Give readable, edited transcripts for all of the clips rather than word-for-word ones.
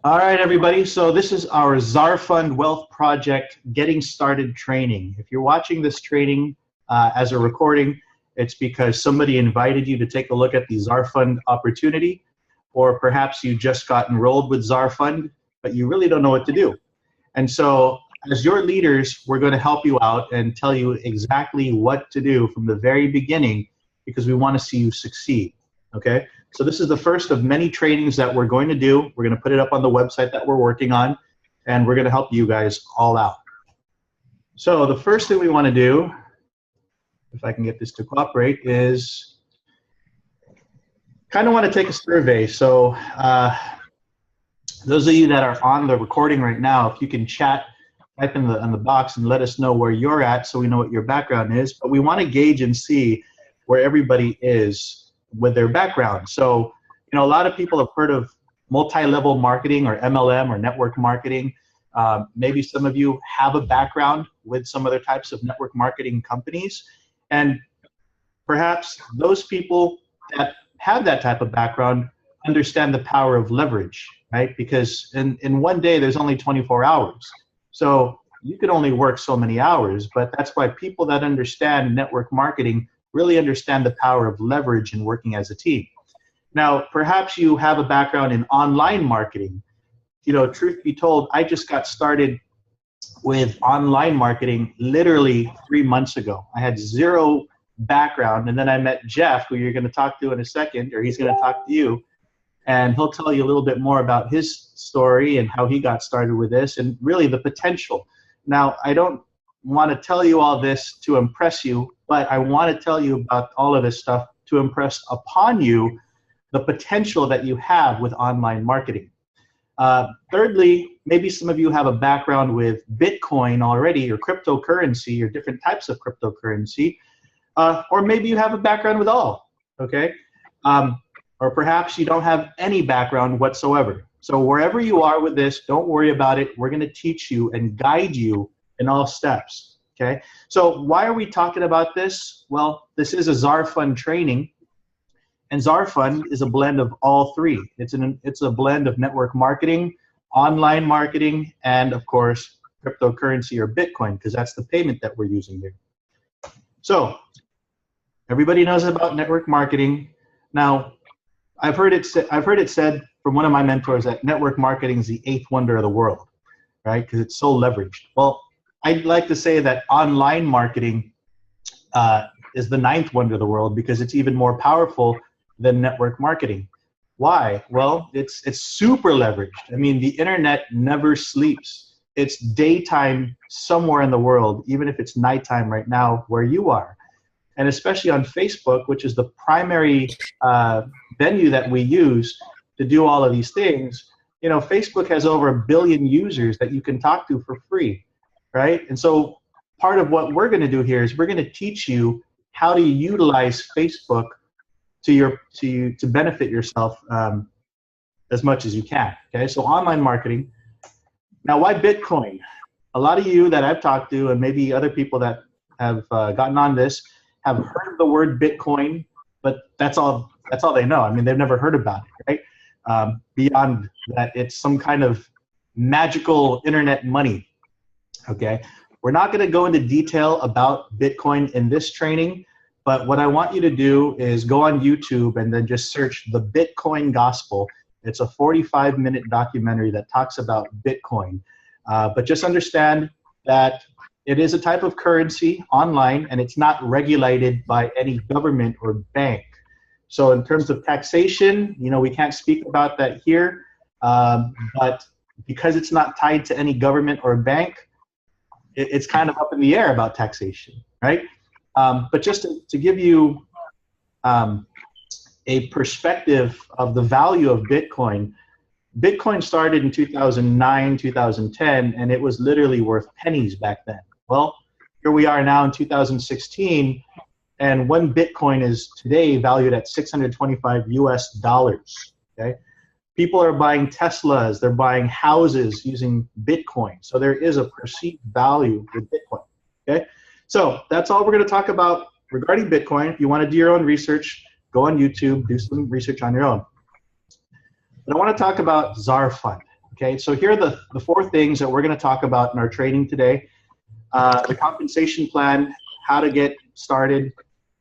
All right, everybody. So this is our Zarfund Wealth Project Getting Started training. If you're watching this training as a recording, it's because somebody invited you to take a look at the Zarfund opportunity, or perhaps you just got enrolled with Zarfund, but you really don't know what to do. And so as your leaders, we're going to help you out and tell you exactly what to do from the very beginning, because we want to see you succeed. Okay? So this is the first of many trainings that we're going to do. We're going to put it up on the website that we're working on, and we're going to help you guys all out. So the first thing we want to do, if I can get this to cooperate, is kind of want to take a survey. So those of you that are on the recording right now, if you can chat, type in the box and let us know where you're at so we know what your background is. But we want to gauge and see where everybody is with their background. So, you know, a lot of people have heard of multi-level marketing or MLM or network marketing. Maybe some of you have a background with some other types of network marketing companies. And perhaps those people that have that type of background understand the power of leverage, right? Because in one day, there's only 24 hours. So you can only work so many hours, but that's why people that understand network marketing really understand the power of leverage in working as a team. Now, perhaps you have a background in online marketing. You know, truth be told, I just got started with online marketing literally 3 months ago. I had zero background, and then I met Jeff, who you're going to talk to in a second, or he's going to talk to you, and he'll tell you a little bit more about his story and how he got started with this and really the potential. Now, I don't want to tell you all this to impress you, but I want to tell you about all of this stuff to impress upon you the potential that you have with online marketing. Thirdly, maybe some of you have a background with Bitcoin already, or cryptocurrency, or different types of cryptocurrency, or maybe you have a background with all, okay? Or perhaps you don't have any background whatsoever. So wherever you are with this, don't worry about it. We're going to teach you and guide you in all steps, okay? So why are we talking about this? Well, this is a Zarfund training, and Zarfund is a blend of all three. It's a blend of network marketing, online marketing, and of course, cryptocurrency or Bitcoin, because that's the payment that we're using here. So everybody knows about network marketing. Now, I've heard it said from one of my mentors that network marketing is the 8th wonder of the world, right? Because it's so leveraged. Well, I'd like to say that online marketing is the 9th wonder of the world, because it's even more powerful than network marketing. Why? Well, it's super leveraged. I mean, the internet never sleeps. It's daytime somewhere in the world, even if it's nighttime right now where you are. And especially on Facebook, which is the primary venue that we use to do all of these things, you know, Facebook has over 1 billion users that you can talk to for free, right? And so part of what we're going to do here is we're going to teach you how to utilize Facebook to benefit yourself as much as you can, okay? So online marketing. Now, why Bitcoin? A lot of you that I've talked to, and maybe other people that have gotten on this, have heard of the word Bitcoin, but that's all they know. I mean, they've never heard about it, right? Beyond that, it's some kind of magical internet money, okay? We're not going to go into detail about Bitcoin in this training, but what I want you to do is go on YouTube and then just search the Bitcoin Gospel. It's a 45-minute documentary that talks about Bitcoin. But just understand that it is a type of currency online, and it's not regulated by any government or bank. So in terms of taxation, you know, we can't speak about that here, but because it's not tied to any government or bank, it's kind of up in the air about taxation, right? But just to give you a perspective of the value of Bitcoin, Bitcoin started in 2009, 2010, and it was literally worth pennies back then. Well, here we are now in 2016, and one Bitcoin is today valued at $625 US, okay? People are buying Teslas, they're buying houses using Bitcoin. So there is a perceived value with Bitcoin, okay? So that's all we're gonna talk about regarding Bitcoin. If you wanna do your own research, go on YouTube, do some research on your own. But I wanna talk about Zarfund, Okay, so here are the four things that we're going to talk about in our training today. The compensation plan, how to get started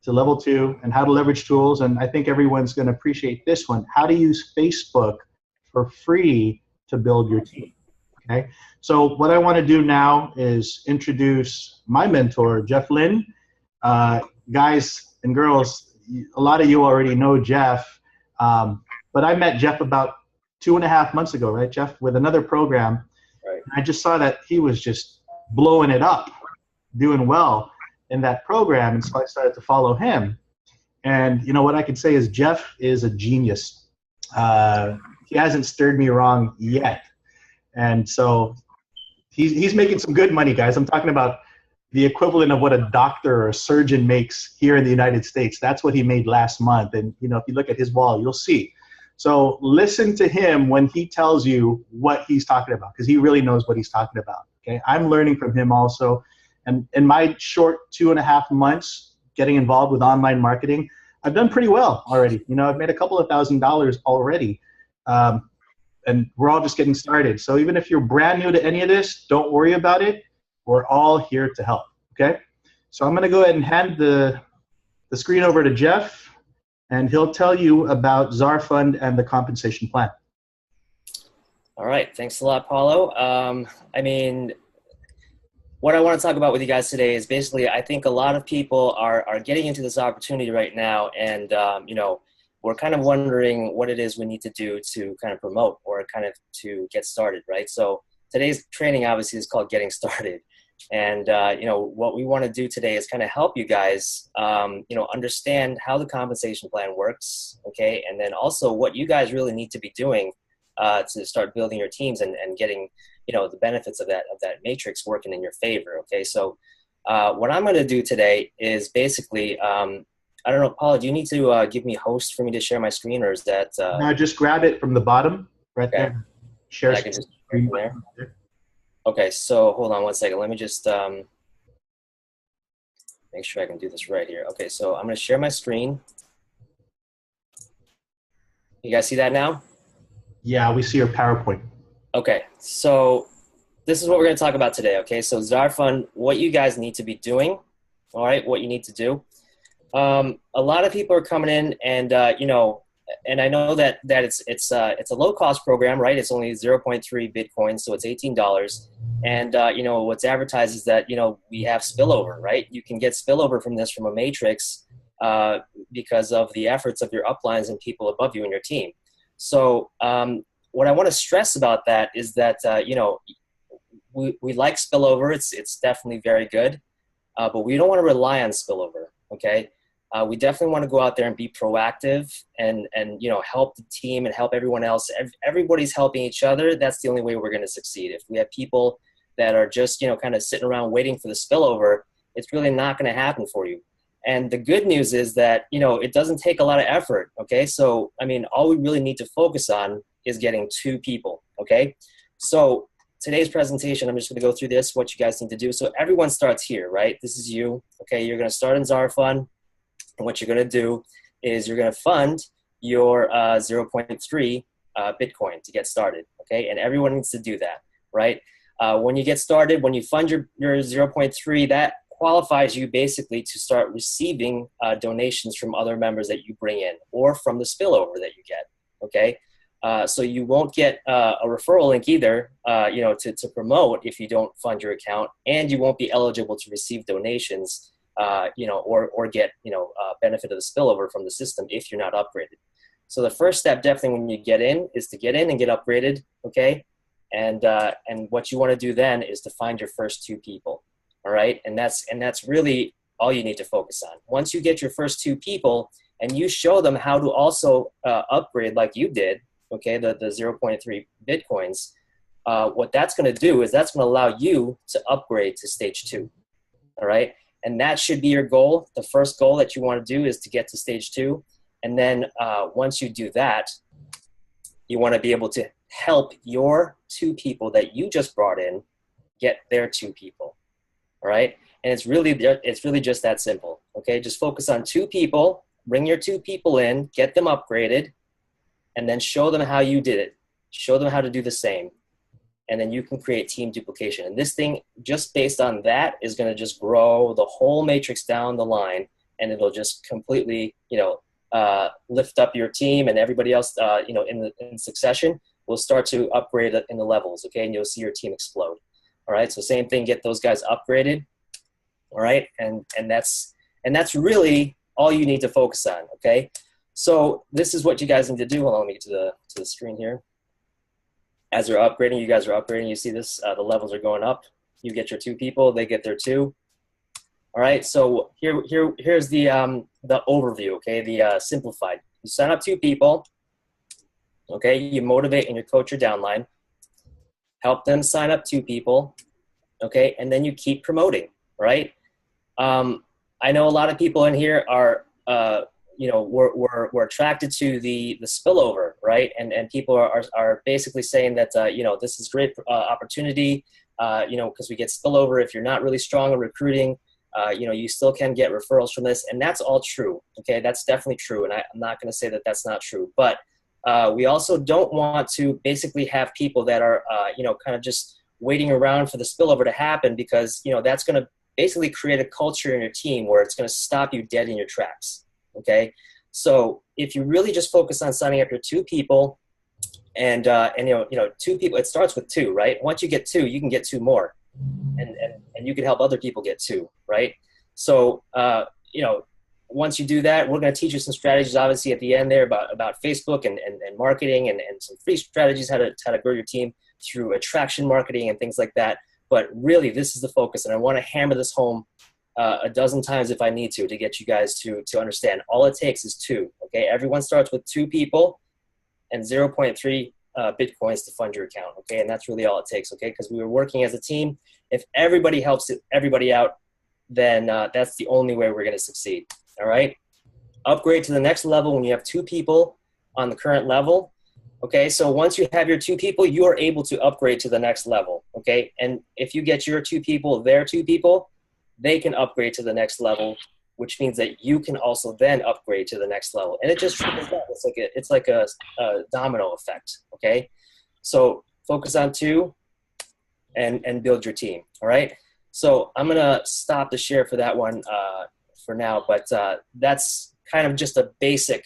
to level 2, and how to leverage tools. And I think everyone's going to appreciate this one, how to use Facebook for free to build your team. Okay, so what I want to do now is introduce my mentor, Jeff Lynn. Guys and girls, a lot of you already know Jeff, but I met Jeff about 2.5 months ago, right, Jeff, with another program. Right. I just saw that he was just blowing it up, doing well in that program, and so I started to follow him. And you know what I can say is Jeff is a genius. He hasn't stirred me wrong yet. And so he's making some good money, guys. I'm talking about the equivalent of what a doctor or a surgeon makes here in the United States. That's what he made last month. And you know, if you look at his wall, you'll see. So listen to him when he tells you what he's talking about, because he really knows what he's talking about. Okay, I'm learning from him also. And in my short 2.5 months getting involved with online marketing, I've done pretty well already. You know, I've made a couple of $1,000s already. And we're all just getting started. So even if you're brand new to any of this, don't worry about it. We're all here to help, okay? So I'm gonna go ahead and hand the screen over to Jeff, and he'll tell you about Zarfund and the compensation plan. All right, thanks a lot, Paulo. I mean, what I want to talk about with you guys today is basically, I think a lot of people are getting into this opportunity right now, and you know, we're kind of wondering what it is we need to do to kind of promote or kind of to get started, right? So today's training obviously is called Getting Started. And, you know, what we want to do today is kind of help you guys, you know, understand how the compensation plan works, okay? And then also what you guys really need to be doing to start building your teams and getting, you know, the benefits of that matrix working in your favor, okay? So what I'm going to do today is basically, I don't know, Paula, do you need to give me host for me to share my screen, or is that? No, just grab it from the bottom right okay. there. Share I can just screen there. Okay, so hold on one second. Let me just make sure I can do this right here. Okay, so I'm going to share my screen. You guys see that now? Yeah, we see your PowerPoint. Okay, so this is what we're going to talk about today, okay? So Zarfund, what you guys need to be doing, all right, what you need to do. A lot of people are coming in, and you know, and I know that it's a low cost program, right? It's only 0.3 Bitcoin, so it's $18. And you know, what's advertised is that, you know, we have spillover, right? You can get spillover from this, from a matrix, because of the efforts of your uplines and people above you in your team. So what I want to stress about that is that you know, we like spillover. It's definitely very good, but we don't want to rely on spillover. Okay. We definitely want to go out there and be proactive and you know, help the team and help everyone else. Everybody's helping each other. That's the only way we're going to succeed. If we have people that are just, you know, kind of sitting around waiting for the spillover, it's really not going to happen for you. And the good news is that, you know, it doesn't take a lot of effort. Okay. So, I mean, all we really need to focus on is getting 2 people. Okay. So today's presentation, I'm just going to go through this, what you guys need to do. So everyone starts here, right? This is you. Okay. You're going to start in Zarfund. And what you're going to do is you're going to fund your 0.3 Bitcoin to get started, okay? And everyone needs to do that, right? When you get started, when you fund your 0.3, that qualifies you basically to start receiving donations from other members that you bring in, or from the spillover that you get, okay? So you won't get a referral link either, you know, to promote if you don't fund your account, and you won't be eligible to receive donations, you know, or get, you know, benefit of the spillover from the system if you're not upgraded. So the first step, definitely when you get in, is to get in and get upgraded, okay? And what you want to do then is to find your first 2 people, all right? And that's really all you need to focus on. Once you get your first 2 people and you show them how to also upgrade like you did, okay, the 0.3 Bitcoins, what that's going to do is that's going to allow you to upgrade to stage 2, all right? And that should be your goal. The first goal that you want to do is to get to stage 2. And then once you do that, you want to be able to help your 2 people that you just brought in get their 2 people, all right? And it's really just that simple, okay? Just focus on 2 people, bring your 2 people in, get them upgraded, and then show them how you did it. Show them how to do the same. and then you can create team duplication. And this thing, just based on that, is going to just grow the whole matrix down the line, and it'll just completely, lift up your team, and everybody else, in succession will start to upgrade in the levels, okay? And you'll see your team explode. All right, so same thing, get those guys upgraded, all right? And that's really all you need to focus on, okay? So this is what you guys need to do. Hold on, let me get to the screen here. As they're upgrading, you guys are upgrading. You see this, the levels are going up. You get your 2 people, they get their 2. All right, so here's the overview, okay, the simplified. You sign up 2 people, okay, you motivate and you coach your downline. Help them sign up 2 people, okay, and then you keep promoting, right? I know a lot of people in here are, we're attracted to the spillover, right? And people are basically saying that, this is great opportunity, because we get spillover. If you're not really strong in recruiting, you still can get referrals from this. And that's all true, okay? That's definitely true. And I'm not going to say that that's not true. But we also don't want to basically have people that are, kind of just waiting around for the spillover to happen, because, that's going to basically create a culture in your team where it's going to stop you dead in your tracks. Okay. So if you really just focus on signing up your 2 people and 2 people, it starts with 2, right? Once you get 2, you can get 2 more, and you can help other people get 2, right? So, once you do that, we're going to teach you some strategies, obviously, at the end there about Facebook and marketing, and some free strategies, how to grow your team through attraction marketing and things like that. But really, this is the focus, and I want to hammer this home a dozen times if I need to get you guys to understand. All it takes is 2, okay? Everyone starts with 2 people and 0.3 Bitcoins to fund your account, okay? And that's really all it takes, okay? Because we were working as a team. If everybody helps everybody out, then that's the only way we're going to succeed, all right? Upgrade to the next level when you have 2 people on the current level. Okay, so once you have your 2 people, you are able to upgrade to the next level, okay? And if you get your 2 people, their 2 people, they can upgrade to the next level, which means that you can also then upgrade to the next level. And it just trickles down. It's like a domino effect, okay? So focus on 2 and build your team, all right? So I'm going to stop the share for that one for now, but that's kind of just a basic,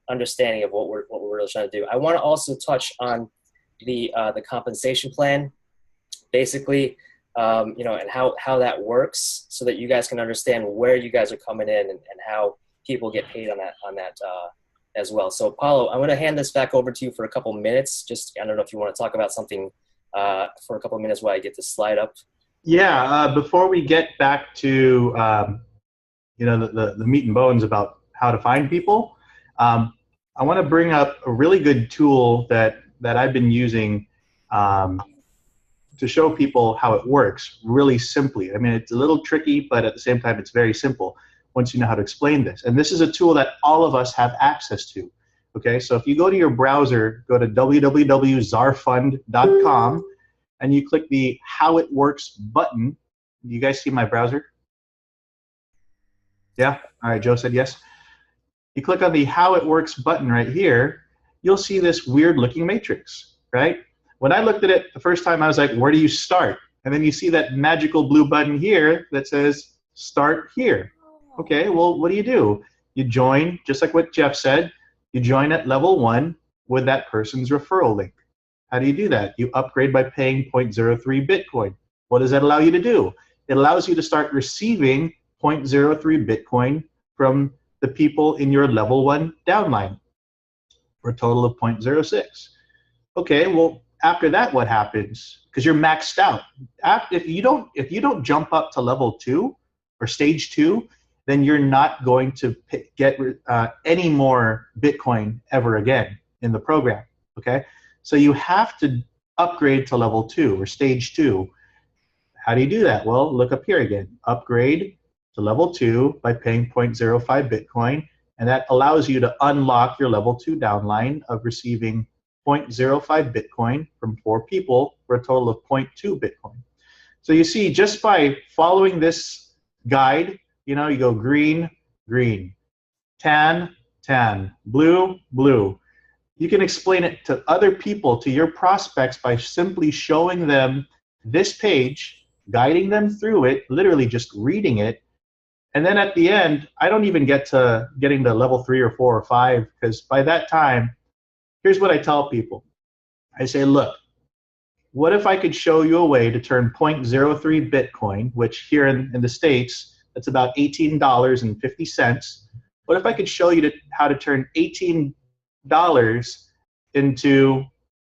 understanding of what we're really trying to do. I want to also touch on the compensation plan, basically, and how that works, so that you guys can understand where you guys are coming in and how people get paid on that as well. So Paulo, I'm going to hand this back over to you for a couple minutes. Just, I don't know if you want to talk about something for a couple minutes while I get this slide up. Yeah, before we get back to the meat and bones about how to find people, I want to bring up a really good tool that I've been using to show people how it works really simply. I mean, it's a little tricky, but at the same time, it's very simple once you know how to explain this. And this is a tool that all of us have access to. Okay, so if you go to your browser, go to www.zarfund.com, and you click the How It Works button. You guys see my browser? Yeah? All right, Joe said yes. You click on the How It Works button right here, you'll see this weird looking matrix, right? When I looked at it the first time, I was like, where do you start? And then you see that magical blue button here that says Start Here. Okay, well, what do? You join, just like what Jeff said, you join at level 1 with that person's referral link. How do you do that? You upgrade by paying 0.03 Bitcoin. What does that allow you to do? It allows you to start receiving 0.03 Bitcoin from the people in your level 1 downline for a total of 0.06. Okay, well, after that, what happens? Because you're maxed out. If you don't jump up to level 2 or stage 2, then you're not going to get any more Bitcoin ever again in the program. Okay, so you have to upgrade to level 2 or stage 2. How do you do that? Well, look up here again. Upgrade to level 2 by paying 0.05 Bitcoin, and that allows you to unlock your level 2 downline of receiving 0.05 Bitcoin from 4 people for a total of 0.2 Bitcoin. So you see, just by following this guide, you go green, green, tan, tan, blue, blue. You can explain it to other people, to your prospects, by simply showing them this page, guiding them through it, literally just reading it. And then at the end, I don't even get to getting to level 3 or 4 or 5, because by that time, here's what I tell people. I say, look, what if I could show you a way to turn 0.03 Bitcoin, which here in the States, that's about $18.50. What if I could show you how to turn $18 into,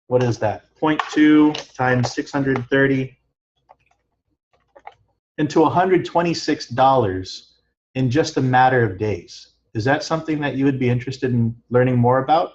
what is that, 0.2 times 630, into $126 in just a matter of days? Is that something that you would be interested in learning more about?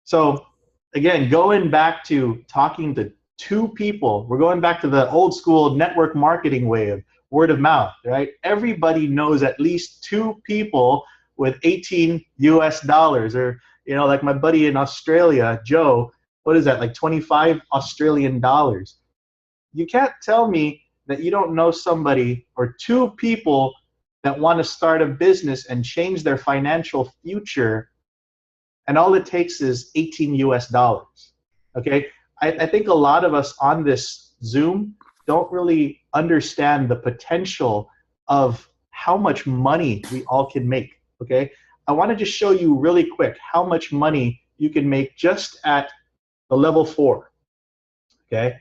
So again, going back to talking to two people, we're going back to the old school network marketing way of word of mouth, right? Everybody knows at least two people with 18 US dollars, or, you know, like my buddy in Australia, Joe, what is that, like 25 Australian dollars? You can't tell me that you don't know somebody or two people that want to start a business and change their financial future, and all it takes is 18 US dollars, okay? I think a lot of us on this Zoom don't really understand the potential of how much money we all can make, okay? I want to just show you really quick how much money you can make just at the level 4, okay?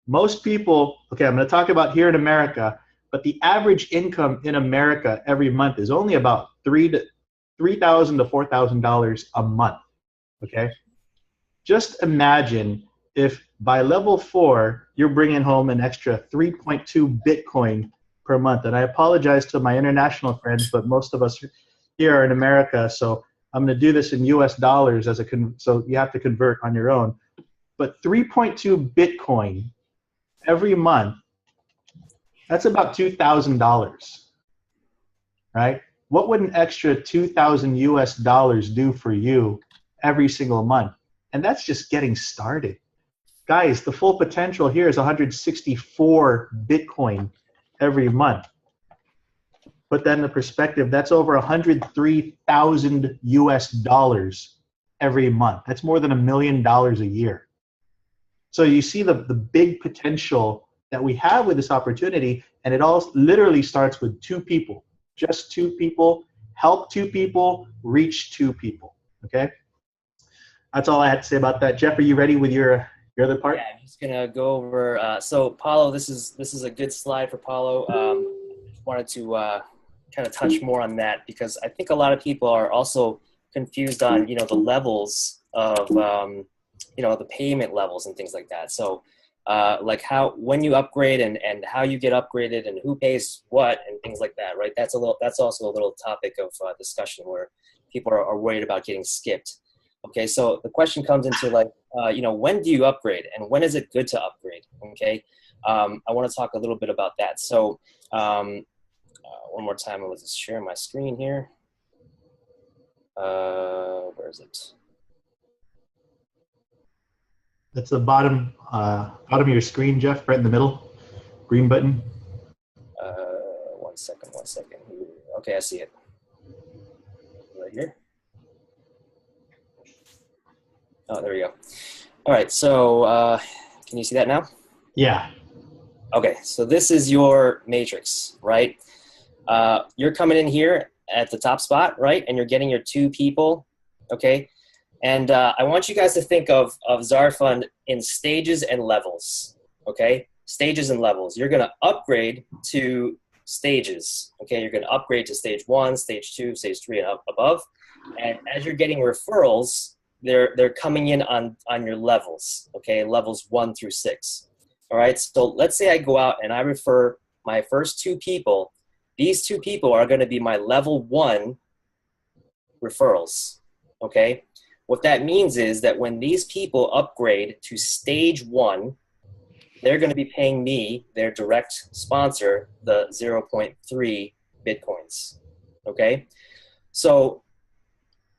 Most people, okay, I'm going to talk about here in America, but the average income in America every month is only about $3,000 to $4,000 a month, okay? Just imagine if by level 4, you're bringing home an extra 3.2 Bitcoin per month. And I apologize to my international friends, but most of us here are in America, so I'm going to do this in US dollars so you have to convert on your own. But 3.2 Bitcoin every month, that's about $2,000, right? What would an extra 2,000 US dollars do for you every single month? And that's just getting started. Guys, the full potential here is 164 Bitcoin every month. Put that into perspective, that's over 103,000 US dollars every month. That's more than $1 million a year. So you see the big potential that we have with this opportunity, and it all literally starts with two people. Just two people, help two people, reach two people, okay? That's all I had to say about that. Jeff, are you ready with your other part? Yeah, I'm just gonna go over. So Paulo, this is a good slide for Paulo. Just wanted to kind of touch more on that, because I think a lot of people are also confused on, you know, the levels of, you know, the payment levels and things like that. So like when you upgrade and how you get upgraded and who pays what and things like that, right? That's also a little topic of discussion where people are worried about getting skipped. Okay, so the question comes into like, you know, when do you upgrade and when is it good to upgrade? Okay, I want to talk a little bit about that. So one more time, I'll just share my screen here. Where is it? That's the bottom of your screen, Jeff, right in the middle, green button. One second. Okay, I see it. Right here. Oh, there we go. All right, so can you see that now? Yeah. Okay, so this is your matrix, right? You're coming in here at the top spot, right? And you're getting your two people, okay? And I want you guys to think of Zarfund in stages and levels, okay? Stages and levels. You're gonna upgrade to stages, okay? You're gonna upgrade to stage 1, stage 2, stage 3, and up above. And as you're getting referrals, they're coming in on your levels, okay? Levels 1 through 6, all right? So let's say I go out and I refer my first two people. These two people are gonna be my level 1 referrals, okay? What that means is that when these people upgrade to stage 1, they're gonna be paying me, their direct sponsor, the 0.3 Bitcoins, okay? So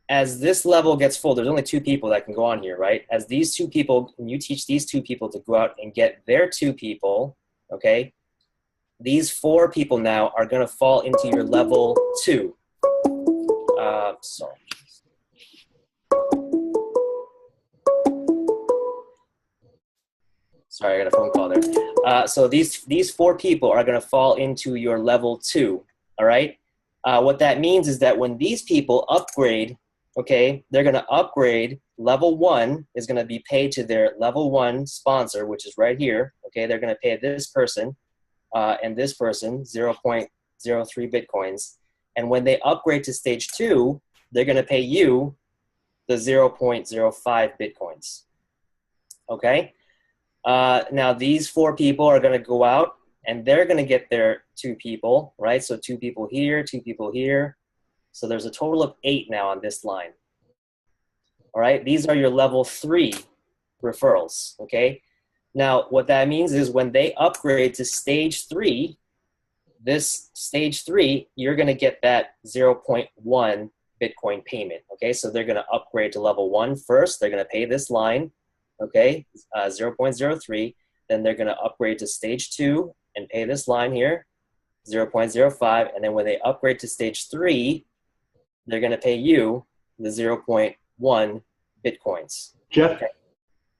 as this level gets full, there's only two people that can go on here, right? As these two people, when you teach these two people to go out and get their two people, okay? These 4 people now are gonna fall into your level 2. Sorry. Sorry, I got a phone call there. So these 4 people are going to fall into your level 2. All right. What that means is that when these people upgrade, okay, they're going to upgrade. Level 1 is going to be paid to their level 1 sponsor, which is right here. Okay, they're going to pay this person and this person 0.03 Bitcoins. And when they upgrade to stage 2, they're going to pay you the 0.05 Bitcoins. Okay. Now these 4 people are going to go out and they're going to get their 2 people, right? So 2 people here, 2 people here. So there's a total of 8 now on this line. All right. These are your level 3 referrals. Okay. Now what that means is when they upgrade to stage 3, this stage 3, you're going to get that 0.1 Bitcoin payment. Okay. So they're going to upgrade to level 1 first. They're going to pay this line. Okay. 0.03. Then they're going to upgrade to stage 2 and pay this line here, 0.05. And then when they upgrade to stage 3, they're going to pay you the 0.1 Bitcoins. Jeff, okay.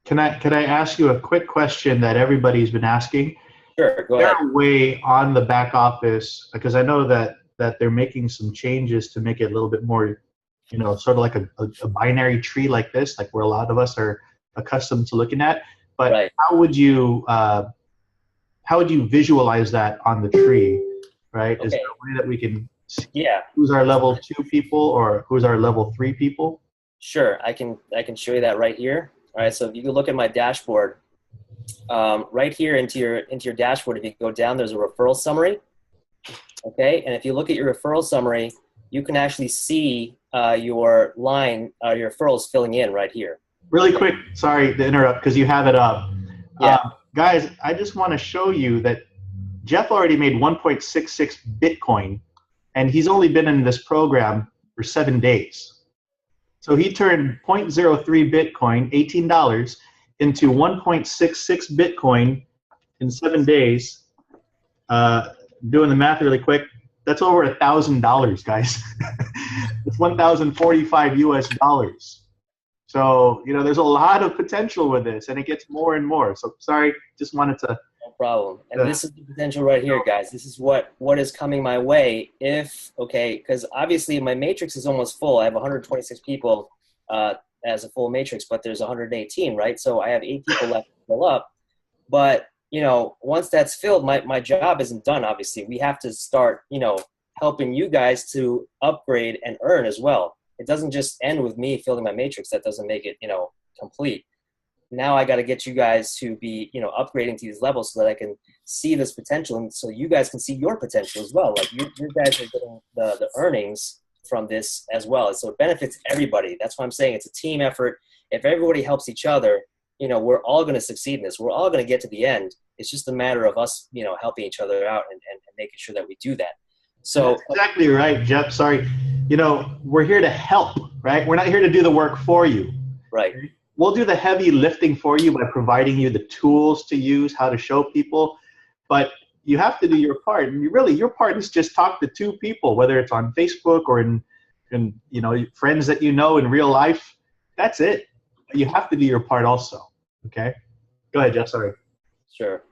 Can I ask you a quick question that everybody's been asking? Sure, go ahead. ahead. Is there a way on the back office, because I know that they're making some changes to make it a little bit more, you know, sort of like a binary tree like this, like where a lot of us are accustomed to looking at. But right. how would you visualize that on the tree, right? Okay. Is there a way that we can see yeah. who's our level 2 people or who's our level 3 people? Sure, I can show you that right here. All right, so if you can look at my dashboard, right here into your dashboard, if you go down, there's a referral summary. Okay, and if you look at your referral summary, you can actually see your line, your referrals filling in right here. Really quick, sorry to interrupt because you have it up. Yeah. Guys, I just want to show you that Jeff already made 1.66 Bitcoin, and he's only been in this program for 7 days. So he turned 0.03 Bitcoin, $18, into 1.66 Bitcoin in 7 days. Doing the math really quick, that's over $1,000, guys. It's 1,045 US dollars. So, you know, there's a lot of potential with this, and it gets more and more. So, sorry, just wanted to. No problem. And this is the potential right here, guys. This is what is coming my way if, okay, because obviously my matrix is almost full. I have 126 people as a full matrix, but there's 118, right? So I have 8 people left to fill up. But, you know, once that's filled, my job isn't done, obviously. We have to start, you know, helping you guys to upgrade and earn as well. It doesn't just end with me filling my matrix. That doesn't make it, you know, complete. Now I got to get you guys to be, you know, upgrading to these levels so that I can see this potential, and so you guys can see your potential as well. Like you guys are getting the earnings from this as well. So it benefits everybody. That's why I'm saying it's a team effort. If everybody helps each other, you know, we're all going to succeed in this. We're all going to get to the end. It's just a matter of us, you know, helping each other out and making sure that we do that. So that's exactly right, Jeff. Sorry. You know, we're here to help, right? We're not here to do the work for you. Right. We'll do the heavy lifting for you by providing you the tools to use, how to show people. But you have to do your part. And your part is just talk to 2 people, whether it's on Facebook or in you know, friends that you know in real life. That's it. You have to do your part also. Okay? Go ahead, Jeff. Sorry. Sure.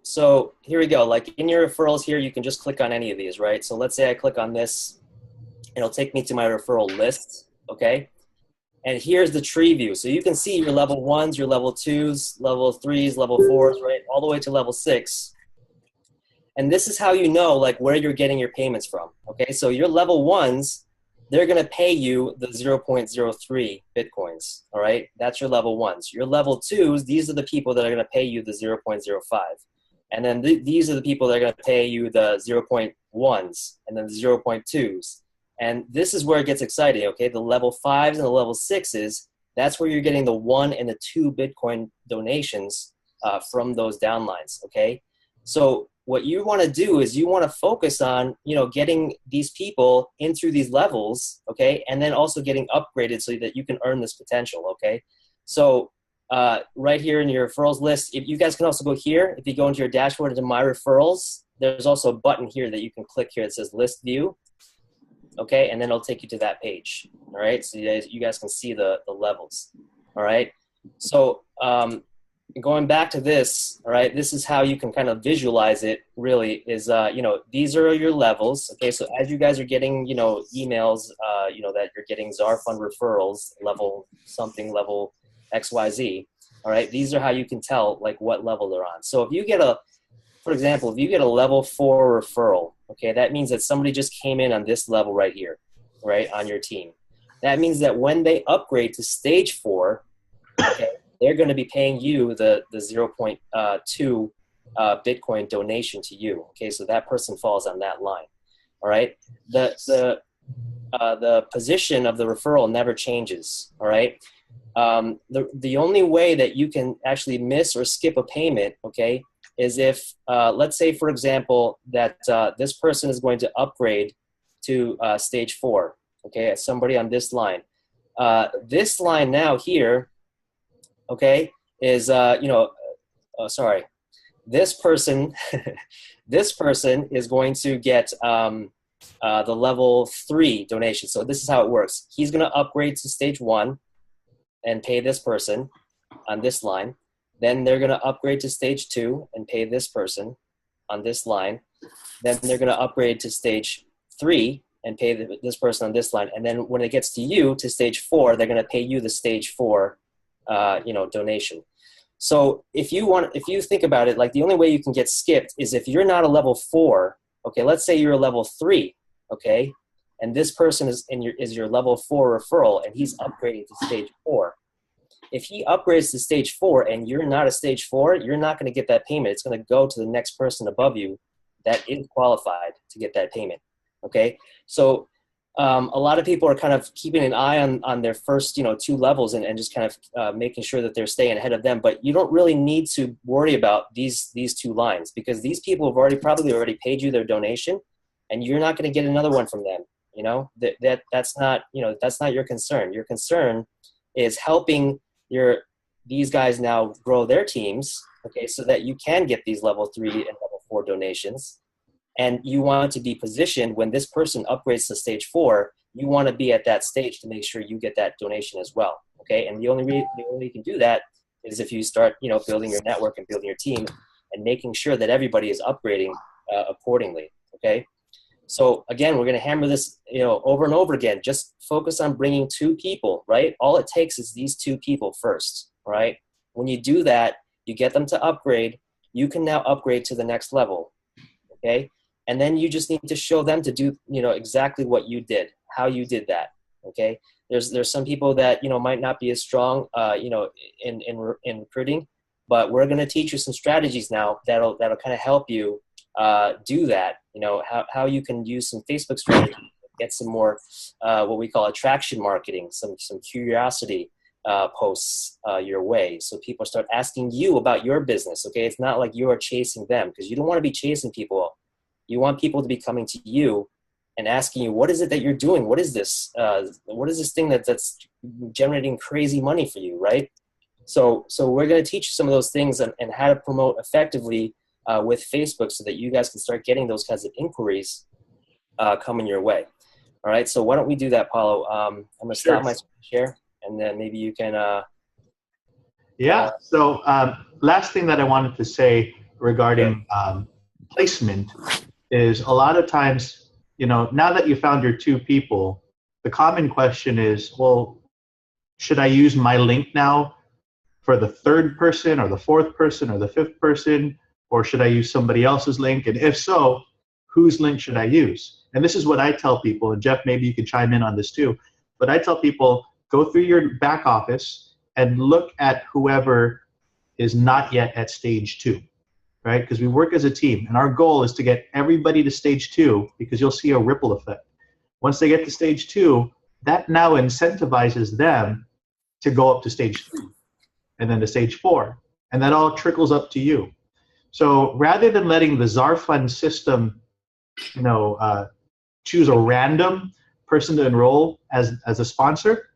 So here we go. Like in your referrals here, you can just click on any of these, right? So let's say I click on this. It'll take me to my referral list, okay? And here's the tree view. So you can see your level 1s, your level 2s, level 3s, level 4s, right? All the way to level 6. And this is how you know like where you're getting your payments from, okay? So your level 1s, they're going to pay you the 0.03 Bitcoins, all right? That's your level 1s. Your level 2s, these are the people that are going to pay you the 0.05. And then these are the people that are going to pay you the 0.1s and then the 0.2s. And this is where it gets exciting, okay? The level 5s and the level 6s, that's where you're getting the 1 and the 2 Bitcoin donations from those downlines, okay? So what you want to do is you want to focus on, you know, getting these people in through these levels, okay? And then also getting upgraded so that you can earn this potential, okay? So right here in your referrals list, if you guys can also go here, if you go into your dashboard into my referrals, there's also a button here that you can click here that says list view. Okay, and then it'll take you to that page. All right, so you guys can see the levels. All right, so going back to this, all right, this is how you can kind of visualize it really is, you know, these are your levels. Okay, so as you guys are getting, you know, emails, you know, that you're getting Zarfund referrals, level something, level XYZ, all right, these are how you can tell like what level they're on. So if you get a, for example, if you get a level 4 referral, okay, that means that somebody just came in on this level right here, right, on your team. That means that when they upgrade to stage 4, okay, they're going to be paying you the 0.2 Bitcoin donation to you. Okay, so that person falls on that line. All right, the position of the referral never changes. All right, the only way that you can actually miss or skip a payment, okay, is if let's say, for example, that this person is going to upgrade to stage 4. Okay, somebody on this line. This line now here, okay, is sorry, this person, this person is going to get the level 3 donation. So this is how it works. He's going to upgrade to stage 1 and pay this person on this line. Then they're going to upgrade to stage 2 and pay this person on this line. Then they're going to upgrade to stage 3 and pay this person on this line. And then when it gets to you, to stage 4, they're going to pay you the stage 4 you know, donation. So if you think about it, like the only way you can get skipped is if you're not a level 4, okay, let's say you're a level 3, okay, and this person is your level 4 referral and he's upgrading to stage 4. If he upgrades to stage 4 and you're not a stage 4, you're not going to get that payment. It's going to go to the next person above you that is qualified to get that payment, okay? So a lot of people are kind of keeping an eye on their first, you know, 2 levels and just kind of making sure that they're staying ahead of them. But you don't really need to worry about these 2 lines because these people have probably already paid you their donation, and you're not going to get another one from them. You know, that's not, you know, that's not your concern. Your concern is helping these guys now grow their teams, okay, so that you can get these level 3 and level 4 donations. And you want to be positioned when this person upgrades to stage 4, you want to be at that stage to make sure you get that donation as well, okay? And the only way you can do that is if you start, you know, building your network and building your team and making sure that everybody is upgrading accordingly, okay? So again, we're going to hammer this, you know, over and over again. Just focus on bringing 2 people, right? All it takes is these 2 people first, right? When you do that, you get them to upgrade. You can now upgrade to the next level, okay? And then you just need to show them to do, you know, exactly what you did, how you did that, okay? There's some people that, you know, might not be as strong, you know, in recruiting, but we're going to teach you some strategies now that'll kind of help you do that. You know, how you can use some Facebook strategy, get some more what we call attraction marketing, some curiosity posts your way, so people start asking you about your business. Okay, it's not like you are chasing them, because you don't want to be chasing people. You want people to be coming to you and asking you, what is it that you're doing? What is this? What is this thing that's generating crazy money for you, right? So we're going to teach you some of those things and how to promote effectively with Facebook, so that you guys can start getting those kinds of inquiries coming your way. All right, so why don't we do that, Paulo? I'm going to stop my share, and then maybe you can... yeah, so last thing that I wanted to say regarding placement is, a lot of times, you know, now that you found your 2 people, the common question is, well, should I use my link now for the 3rd person or the 4th person or the 5th person? Or should I use somebody else's link? And if so, whose link should I use? And this is what I tell people, and Jeff, maybe you can chime in on this too, but I tell people, go through your back office and look at whoever is not yet at stage 2, right? Because we work as a team, and our goal is to get everybody to stage 2, because you'll see a ripple effect. Once they get to stage 2, that now incentivizes them to go up to stage 3, and then to stage 4, and that all trickles up to you. So rather than letting the Zarfund system, you know, choose a random person to enroll as a sponsor,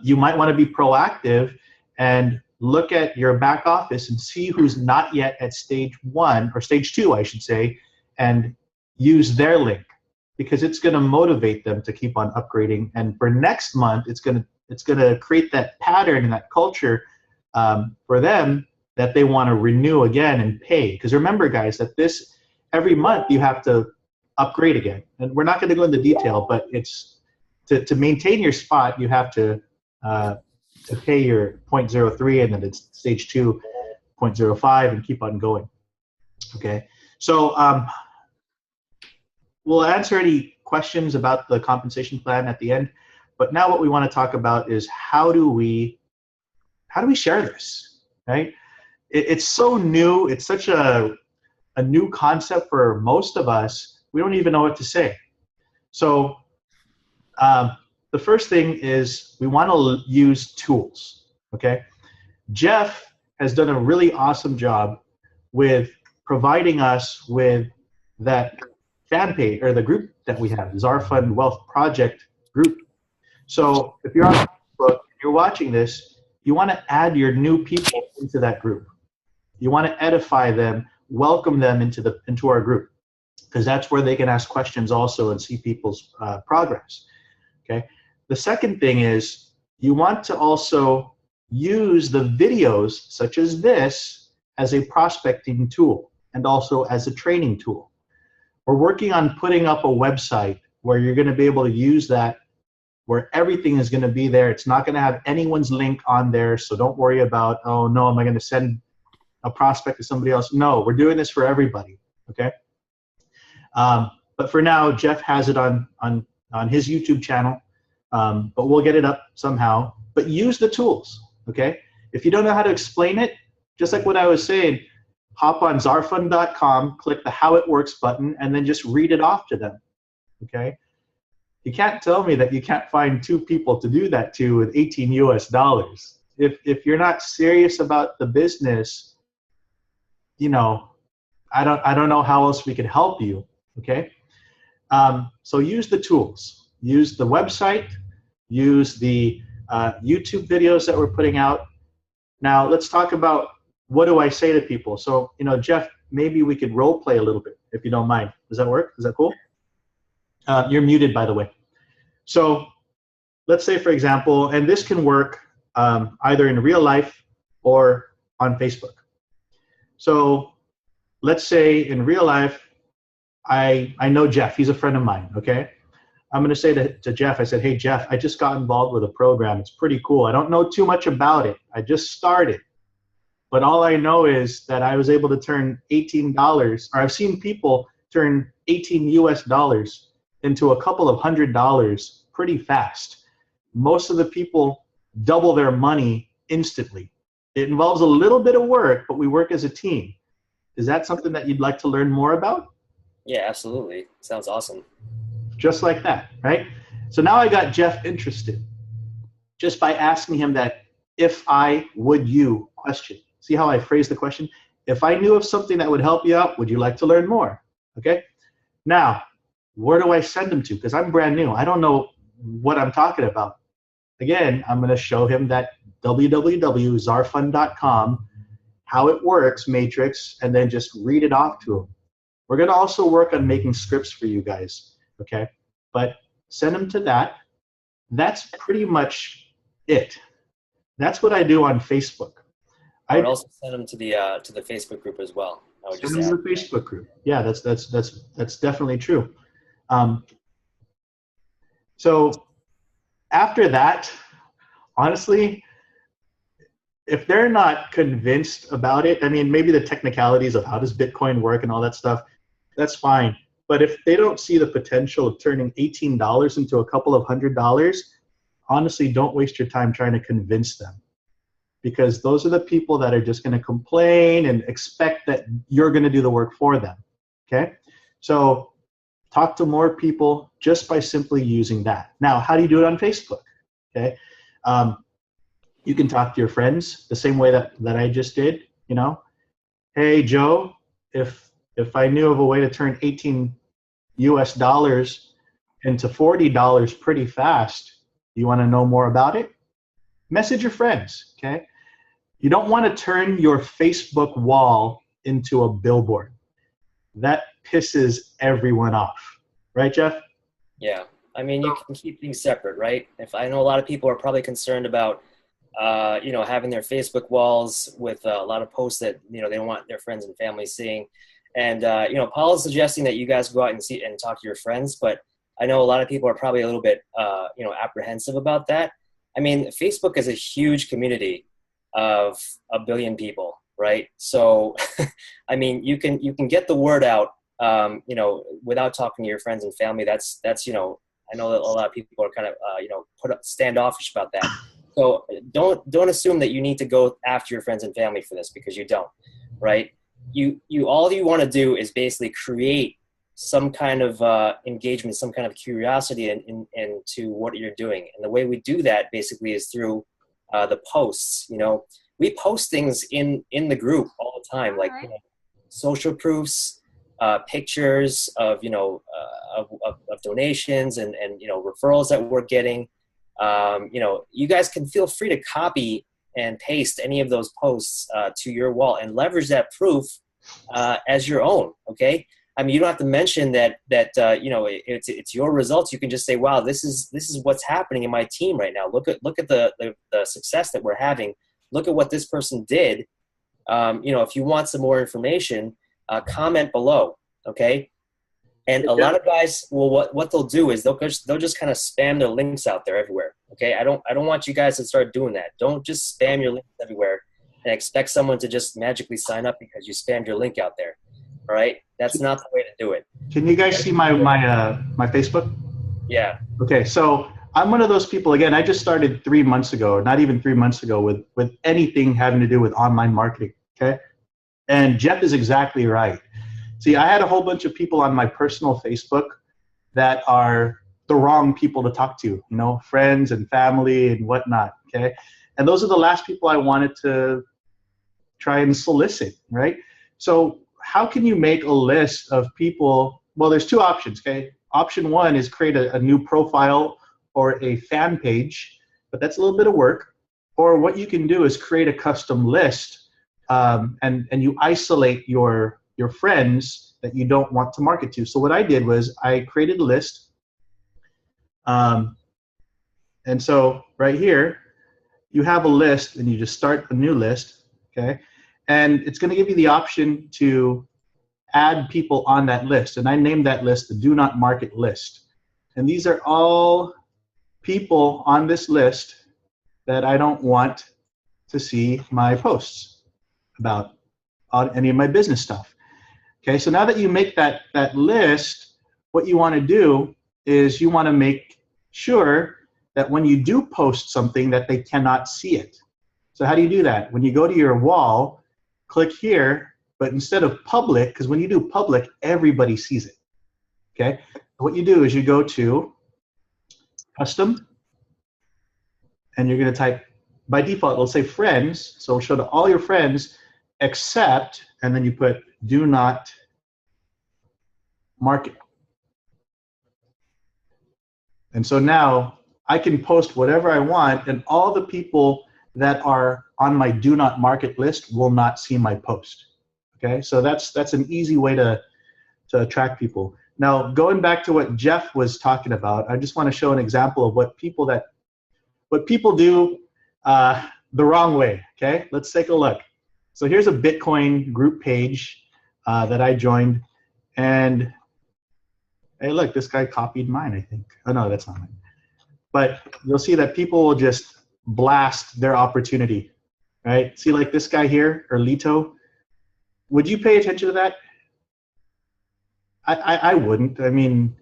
you might want to be proactive and look at your back office and see who's not yet at stage 1, or stage 2, I should say, and use their link, because it's going to motivate them to keep on upgrading. And for next month, it's going to create that pattern and that culture for them that they want to renew again and pay. Because remember, guys, that this every month you have to upgrade again. And we're not going to go into detail, but it's to maintain your spot, you have to pay your 0.03, and then it's stage 2, 0.05, and keep on going. Okay, so we'll answer any questions about the compensation plan at the end. But now what we want to talk about is how do we share this, right? It's so new. It's such a new concept for most of us. We don't even know what to say. So the first thing is we want to use tools, okay? Jeff has done a really awesome job with providing us with that fan page, or the group that we have, Zarfund Wealth Project group. So if you're on Facebook, you're watching this, you want to add your new people into that group. You want to edify them, welcome them into our group, because that's where they can ask questions also and see people's progress. Okay. The second thing is you want to also use the videos such as this as a prospecting tool and also as a training tool. We're working on putting up a website where you're going to be able to use that, where everything is going to be there. It's not going to have anyone's link on there, so don't worry about, oh no, am I going to send a prospect to somebody else? No, we're doing this for everybody, okay? But for now, Jeff has it on his YouTube channel, but we'll get it up somehow. But use the tools, okay? If you don't know how to explain it, just like what I was saying, hop on zarfund.com, click the How It Works button, and then just read it off to them, okay? You can't tell me that you can't find 2 people to do that to with $18 US. If you're not serious about the business, you know, I don't know how else we could help you, okay? So use the tools. Use the website. Use the YouTube videos that we're putting out. Now let's talk about what do I say to people. So, you know, Jeff, maybe we could role play a little bit if you don't mind. Does that work? Is that cool? You're muted, by the way. So let's say, for example, and this can work either in real life or on Facebook. So let's say in real life, I know Jeff. He's a friend of mine, okay? I'm going to say to Jeff, I said, hey, Jeff, I just got involved with a program. It's pretty cool. I don't know too much about it. I just started. But all I know is that I was able to turn $18, or I've seen people turn $18 US into a couple of $100 pretty fast. Most of the people double their money instantly. It involves a little bit of work, but we work as a team. Is that something that you'd like to learn more about? Yeah, absolutely. Sounds awesome. Just like that, right? So now I got Jeff interested just by asking him that if I would you question. See how I phrased the question? If I knew of something that would help you out, would you like to learn more? Okay. Now, where do I send him to? Because I'm brand new. I don't know what I'm talking about. Again, I'm going to show him that www.zarfund.com, how it works matrix, and then just read it off to him. We're going to also work on making scripts for you guys, okay? But send him to that. That's pretty much it. That's what I do on Facebook. I would also send them to the Facebook group as well. I would send them to the Facebook group. Yeah, that's definitely true. So after that, honestly, if they're not convinced about it, I mean, maybe the technicalities of how does Bitcoin work and all that stuff, that's fine. But if they don't see the potential of turning $18 into a couple of $100, honestly, don't waste your time trying to convince them. Because those are the people that are just going to complain and expect that you're going to do the work for them, okay? So talk to more people just by simply using that. Now, how do you do it on Facebook, okay? You can talk to your friends the same way that I just did, you know? Hey, Joe, if I knew of a way to turn $18 US into $40 pretty fast, you want to know more about it? Message your friends, okay? You don't want to turn your Facebook wall into a billboard. That pisses everyone off. Right, Jeff? Yeah. I mean, you can keep things separate, right? If I know a lot of people are probably concerned about you know, having their Facebook walls with a lot of posts that, you know, they don't want their friends and family seeing. And, you know, Paul is suggesting that you guys go out and see and talk to your friends, but I know a lot of people are probably a little bit, you know, apprehensive about that. I mean, Facebook is a huge community of 1 billion people, right? So, I mean, you can get the word out, you know, without talking to your friends and family. That's, you know, I know that a lot of people are kind of, you know, standoffish about that. So don't assume that you need to go after your friends and family for this, because you don't, right? All you want to do is basically create some kind of engagement, some kind of curiosity into what you're doing. And the way we do that basically is through the posts. You know, we post things in the group all the time, like, you know, social proofs, pictures of, you know, of donations and, you know, referrals that we're getting. You know, you guys can feel free to copy and paste any of those posts to your wall and leverage that proof as your own. Okay. I mean, you don't have to mention that you know, it's your results. You can just say, wow, this is what's happening in my team right now. Look at the success that we're having. Look at what this person did. You know, if you want some more information, comment below. Okay. And a lot of guys, well, what they'll do is they'll just kind of spam their links out there everywhere. Okay. I don't want you guys to start doing that. Don't just spam your links everywhere and expect someone to just magically sign up because you spammed your link out there. All right. That's not the way to do it. Can you guys see my Facebook? Yeah. Okay. So I'm one of those people, again, I just started 3 months ago, not even 3 months ago, with anything having to do with online marketing. Okay. And Jeff is exactly right. See, I had a whole bunch of people on my personal Facebook that are the wrong people to talk to, you know, friends and family and whatnot, okay? And those are the last people I wanted to try and solicit, right? So how can you make a list of people? Well, there's two options, okay? Option one is create a new profile or a fan page, but that's a little bit of work. Or what you can do is create a custom list, and you isolate your friends that you don't want to market to. So what I did was I created a list. And so right here, you have a list and you just start a new list, okay? And it's gonna give you the option to add people on that list. And I named that list the Do Not Market list. And these are all people on this list that I don't want to see my posts about on any of my business stuff. Okay, so now that you make that list, what you want to do is you want to make sure that when you do post something that they cannot see it. So how do you do that? When you go to your wall, click here, but instead of public, because when you do public, everybody sees it. Okay, what you do is you go to custom, and you're going to type, by default, it'll say friends, so it'll show to all your friends, except, and then you put do not market. And so now I can post whatever I want, and all the people that are on my do not market list will not see my post. Okay, so that's an easy way to attract people. Now, going back to what Jeff was talking about, I just want to show an example of what people do the wrong way. Okay, let's take a look. So here's a Bitcoin group page that I joined, and hey, look, this guy copied mine, I think. Oh no, that's not mine. But you'll see that people will just blast their opportunity, right? See, like this guy here, or Lito. Would you pay attention to that? I wouldn't. I mean,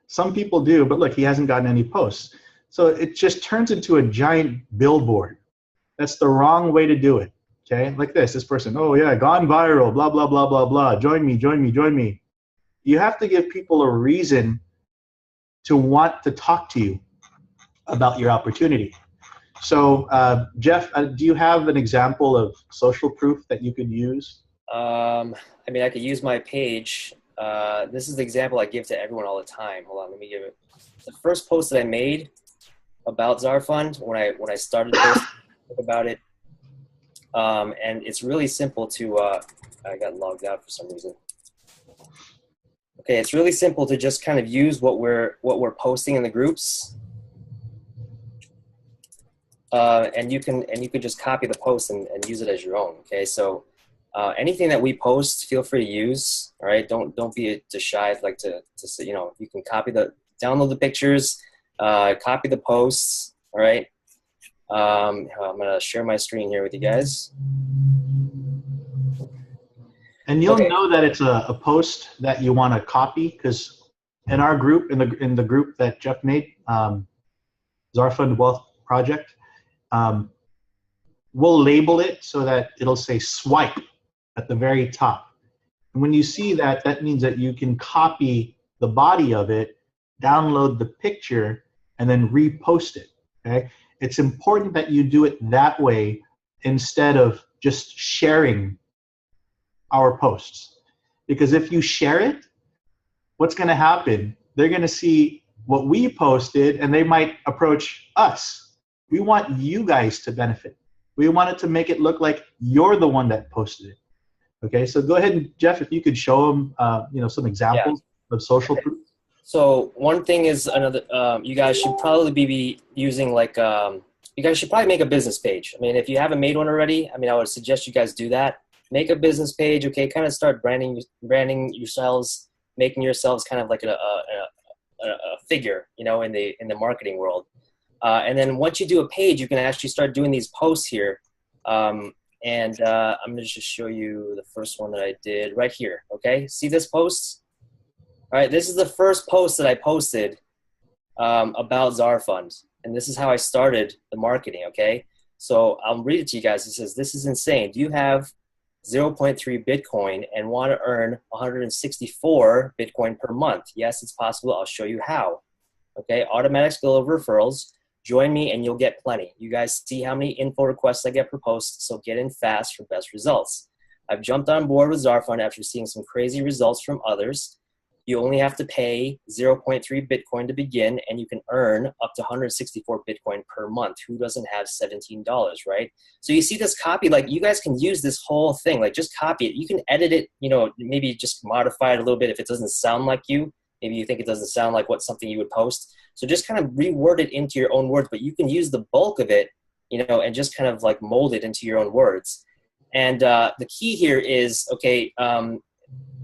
some people do, but look, he hasn't gotten any posts. So it just turns into a giant billboard. That's the wrong way to do it, okay? Like this person, oh yeah, gone viral, blah, blah, blah, blah, blah. Join me, join me, join me. You have to give people a reason to want to talk to you about your opportunity. So Jeff, do you have an example of social proof that you could use? I mean, I could use my page. This is the example I give to everyone all the time. Hold on, let me give it. The first post that I made about Zarfund when I started posting about it, and it's really simple to. I got logged out for some reason. Okay, it's really simple to just kind of use what we're posting in the groups. and you can just copy the post and use it as your own. Okay, so anything that we post, feel free to use. All right, don't be too shy. Like to say, you know, you can download the pictures, copy the posts. All right, I'm gonna share my screen here with you guys. And you'll know that it's a post that you want to copy, because in our group, in the group that Jeff made, Zarfund Wealth Project, we'll label it so that it'll say swipe at the very top. And when you see that, that means that you can copy the body of it, download the picture, and then repost it. Okay? It's important that you do it that way instead of just sharing our posts. Because if you share it, what's going to happen? They're going to see what we posted and they might approach us. We want you guys to benefit. We wanted to make it look like you're the one that posted it. Okay, so go ahead, and Jeff, if you could show them, some examples of social proof. So one thing is you guys should probably be using you guys should probably make a business page. I mean, if you haven't made one already, I mean, I would suggest you guys do that. Make a business page, okay? Kind of start branding yourselves, making yourselves kind of like a figure, you know, in the marketing world. And then once you do a page, you can actually start doing these posts here. I'm going to just show you the first one that I did right here, okay? See this post? All right, this is the first post that I posted about Zarfund. And this is how I started the marketing, okay? So I'll read it to you guys. It says, "This is insane. Do you have 0.3 Bitcoin and want to earn 164 Bitcoin per month? Yes, it's possible. I'll show you how. Okay, automatic spillover referrals. Join me and you'll get plenty. You guys see how many info requests I get per post, so get in fast for best results. I've jumped on board with Zarfund after seeing some crazy results from others. You only have to pay 0.3 Bitcoin to begin, and you can earn up to 164 Bitcoin per month. Who doesn't have $17, right? So you see this copy, like you guys can use this whole thing, like just copy it. You can edit it, you know, maybe just modify it a little bit if it doesn't sound like you. Maybe you think it doesn't sound like something you would post. So just kind of reword it into your own words, but you can use the bulk of it, you know, and just kind of like mold it into your own words. And the key here is, okay,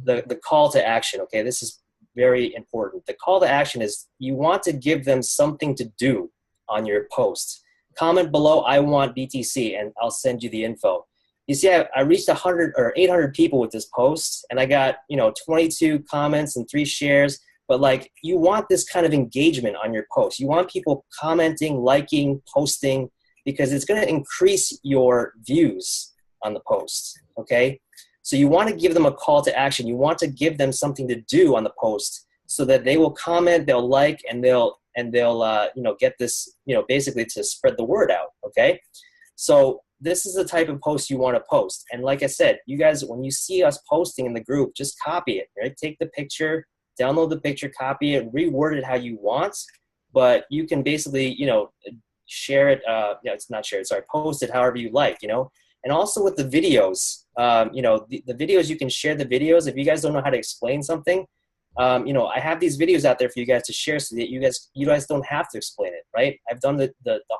the call to action, okay? This is very important. The call to action is you want to give them something to do on your post. Comment below, "I want BTC," and I'll send you the info. You see, I reached 100 or 800 people with this post, and I got, you know, 22 comments and 3 shares. But like, you want this kind of engagement on your post. You want people commenting, liking, posting, because it's going to increase your views on the post, okay? So you want to give them a call to action. You want to give them something to do on the post so that they will comment, they'll like, and they'll get this, you know, basically to spread the word out, okay? So this is the type of post you want to post. And like I said, you guys, when you see us posting in the group, just copy it, right? Take the picture, download the picture, copy it, reword it how you want, but you can basically, you know, share it, it's not share it, sorry, post it however you like, you know? And also with the videos, you know, the videos, you can share the videos. If you guys don't know how to explain something, you know, I have these videos out there for you guys to share so that you guys don't have to explain it, right? I've done the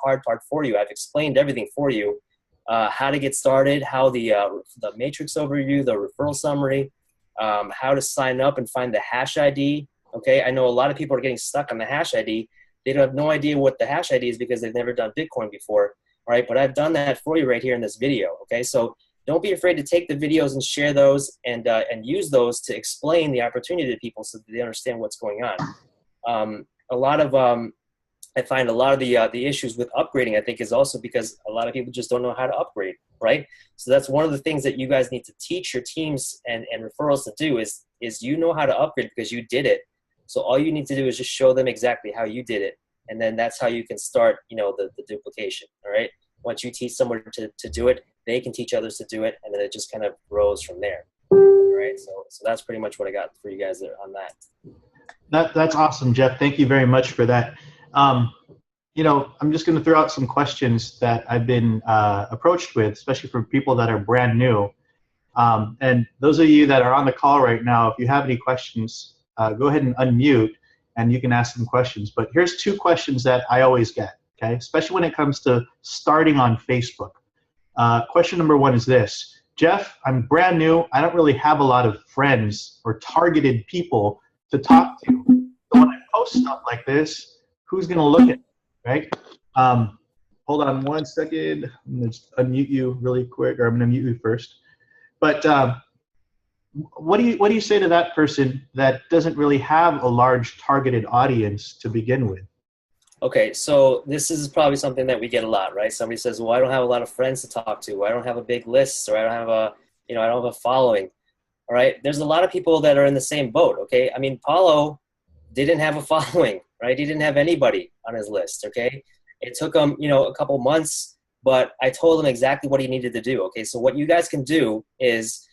hard part for you. I've explained everything for you, how to get started, how the matrix overview, the referral summary, how to sign up and find the hash ID. Okay, I know a lot of people are getting stuck on the hash ID. They don't have no idea what the hash ID is because they've never done Bitcoin before. All right, but I've done that for you right here in this video. Okay, so don't be afraid to take the videos and share those and use those to explain the opportunity to people so that they understand what's going on. I find a lot of the issues with upgrading, I think, is also because a lot of people just don't know how to upgrade, right? So that's one of the things that you guys need to teach your teams and referrals to do is you know how to upgrade because you did it. So all you need to do is just show them exactly how you did it. And then that's how you can start, you know, the duplication, all right? Once you teach someone to do it, they can teach others to do it, and then it just kind of grows from there, all right? So that's pretty much what I got for you guys there on that. That's awesome, Jeff. Thank you very much for that. You know, I'm just going to throw out some questions that I've been approached with, especially from people that are brand new. And those of you that are on the call right now, if you have any questions, go ahead and unmute, and you can ask some questions. But here's 2 questions that I always get. okay? Especially when it comes to starting on Facebook. Question number one is this. Jeff, I'm brand new. I don't really have a lot of friends or targeted people to talk to. So when I post stuff like this, who's going to look at it, right? Hold on one second. I'm going to just unmute you really quick, or I'm going to mute you first. But what do you say to that person that doesn't really have a large targeted audience to begin with? Okay, so this is probably something that we get a lot, right? Somebody says, well, I don't have a lot of friends to talk to. I don't have a big list, or I don't have a, I don't have a following. All right, there's a lot of people that are in the same boat, okay? I mean, Paulo didn't have a following, right? He didn't have anybody on his list, okay? It took him, a couple months, but I told him exactly what he needed to do, okay? So what you guys can do is,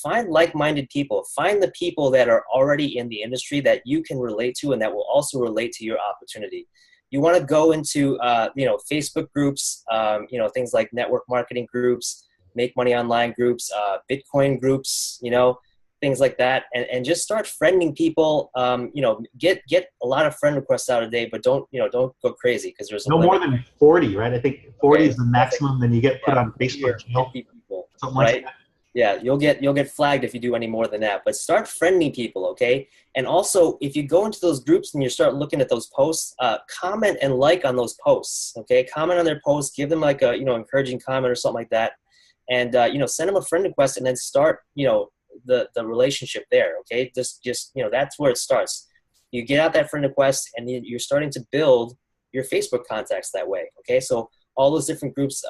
find like-minded people. Find the people that are already in the industry that you can relate to and that will also relate to your opportunity. You want to go into, Facebook groups, things like network marketing groups, make money online groups, Bitcoin groups, things like that, and just start friending people. Get a lot of friend requests out a day, but don't go crazy because there's no more than 40, right? I think 40 is the maximum. Then you get put on Facebook jail. 50 people, something right? like that. Yeah, you'll get flagged if you do any more than that. But start friending people, okay? And also, if you go into those groups and you start looking at those posts, comment and like on those posts, okay? Comment on their posts, give them like a encouraging comment or something like that, and send them a friend request, and then start the relationship there, okay? Just that's where it starts. You get out that friend request, and you're starting to build your Facebook contacts that way, okay? So all those different groups,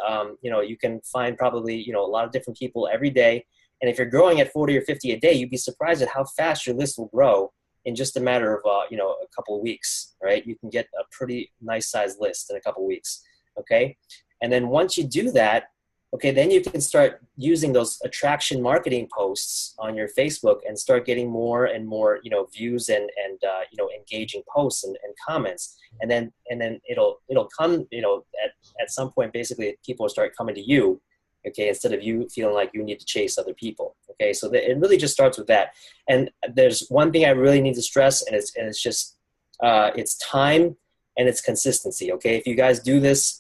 you can find probably, a lot of different people every day. And if you're growing at 40 or 50 a day, you'd be surprised at how fast your list will grow in just a matter of, a couple of weeks, right? You can get a pretty nice sized list in a couple of weeks, okay? And then once you do that, okay, then you can start using those attraction marketing posts on your Facebook and start getting more and more, views and engaging posts and comments. And then it'll come, at some point, basically people will start coming to you, okay, instead of you feeling like you need to chase other people, okay? So it really just starts with that. And there's one thing I really need to stress, and it's just, it's time and it's consistency, okay? If you guys do this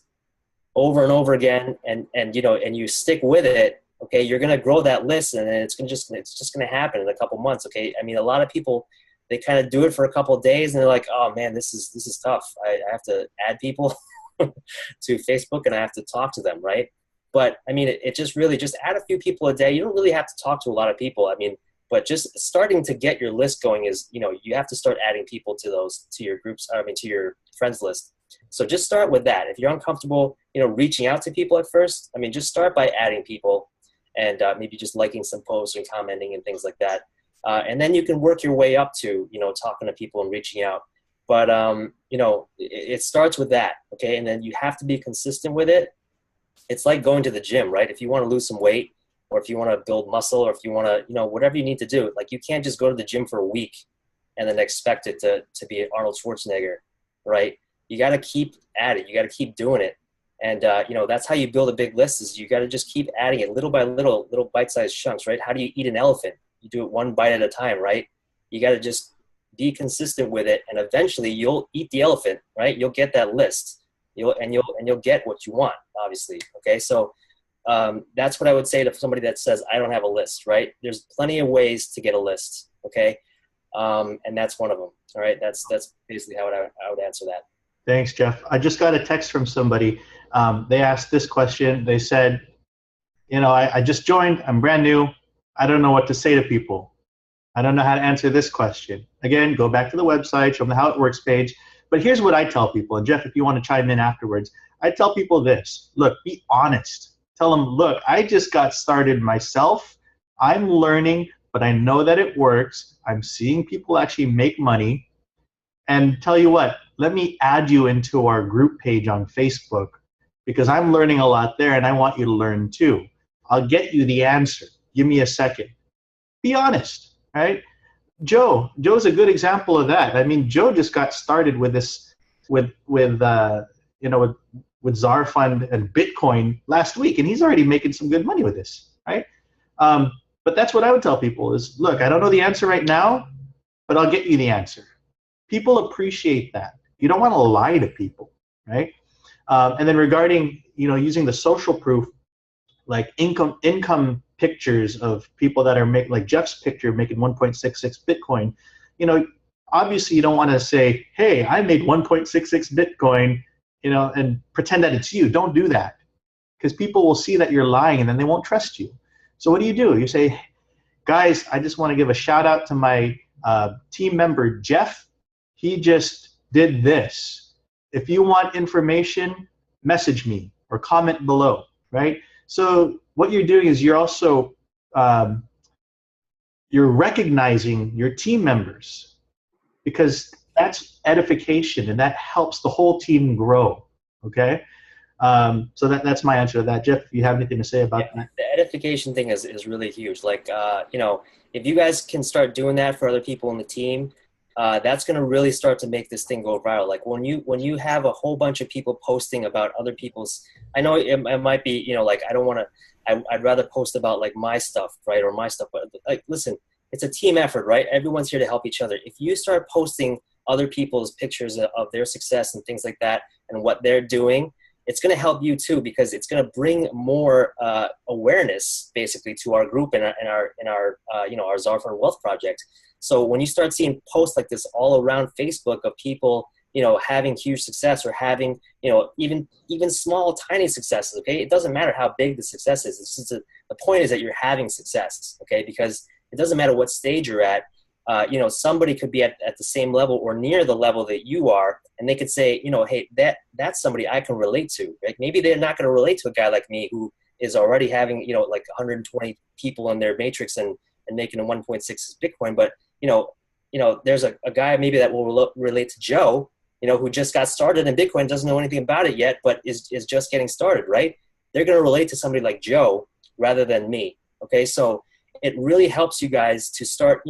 over and over again, and you stick with it, okay, you're gonna grow that list, and it's just gonna happen in a couple months, okay? I mean, a lot of people, they kind of do it for a couple of days, and they're like, oh man, this is tough. I have to add people to Facebook, and I have to talk to them, right? But I mean, it just really just add a few people a day. You don't really have to talk to a lot of people. I mean, but just starting to get your list going is, you have to start adding people to your groups. To your friends list. So just start with that. If you're uncomfortable, reaching out to people at first, I mean, just start by adding people and maybe just liking some posts and commenting and things like that. And then you can work your way up to, talking to people and reaching out. But, it starts with that, okay? And then you have to be consistent with it. It's like going to the gym, right? If you want to lose some weight, or if you want to build muscle, or if you want to, whatever you need to do, like you can't just go to the gym for a week and then expect it to be Arnold Schwarzenegger, right? You got to keep at it. You got to keep doing it. And, that's how you build a big list, is you got to just keep adding it little by little bite-sized chunks, right? How do you eat an elephant? You do it one bite at a time, right? You got to just be consistent with it, and eventually you'll eat the elephant, right? You'll get that list. You'll get what you want, obviously. Okay. So, that's what I would say to somebody that says, I don't have a list, right? There's plenty of ways to get a list. Okay. And that's one of them. All right. That's basically how I would answer that. Thanks, Jeff. I just got a text from somebody. They asked this question. They said, I just joined. I'm brand new. I don't know what to say to people. I don't know how to answer this question. Again, go back to the website, show them the how it works page. But here's what I tell people. And Jeff, if you want to chime in afterwards, I tell people this. Look, be honest. Tell them, look, I just got started myself. I'm learning, but I know that it works. I'm seeing people actually make money. And tell you what, let me add you into our group page on Facebook, because I'm learning a lot there and I want you to learn too. I'll get you the answer. Give me a second. Be honest, right? Joe's a good example of that. I mean, Joe just got started with this, with Zarfund and Bitcoin last week, and he's already making some good money with this, right? But that's what I would tell people is, look, I don't know the answer right now, but I'll get you the answer. People appreciate that. You don't want to lie to people, right? And then regarding, using the social proof, like income pictures of people that are like Jeff's picture making 1.66 Bitcoin, obviously you don't want to say, hey, I made 1.66 Bitcoin, and pretend that it's you. Don't do that, because people will see that you're lying and then they won't trust you. So what do? You say, guys, I just want to give a shout out to my team member, Jeff. He just did this. If you want information, message me or comment below, right? So what you're doing is you're also you're recognizing your team members, because that's edification and that helps the whole team grow, okay? So that's my answer to that. Jeff, if you have anything to say about that. The edification thing is really huge. Like, if you guys can start doing that for other people in the team, that's going to really start to make this thing go viral. Like when you have a whole bunch of people posting about other people's, I know it might be, like, I don't want to, I'd rather post about like my stuff, right? Or my stuff, but like, listen, it's a team effort, right? Everyone's here to help each other. If you start posting other people's pictures of their success and things like that and what they're doing, it's going to help you too, because it's going to bring more awareness basically to our group and our our Zarfund Wealth Project. So when you start seeing posts like this all around Facebook of people, having huge success or having, even small, tiny successes, okay? It doesn't matter how big the success is. It's just the point is that you're having success, okay? Because it doesn't matter what stage you're at. Somebody could be at the same level or near the level that you are, and they could say, hey, that's somebody I can relate to. Right? Maybe they're not going to relate to a guy like me who is already having, like 120 people in their matrix and making a 1.6 Bitcoin. But, there's a guy maybe that will relate to Joe, who just got started in Bitcoin, doesn't know anything about it yet, but is just getting started, right? They're going to relate to somebody like Joe rather than me. Okay. So it really helps you guys to start,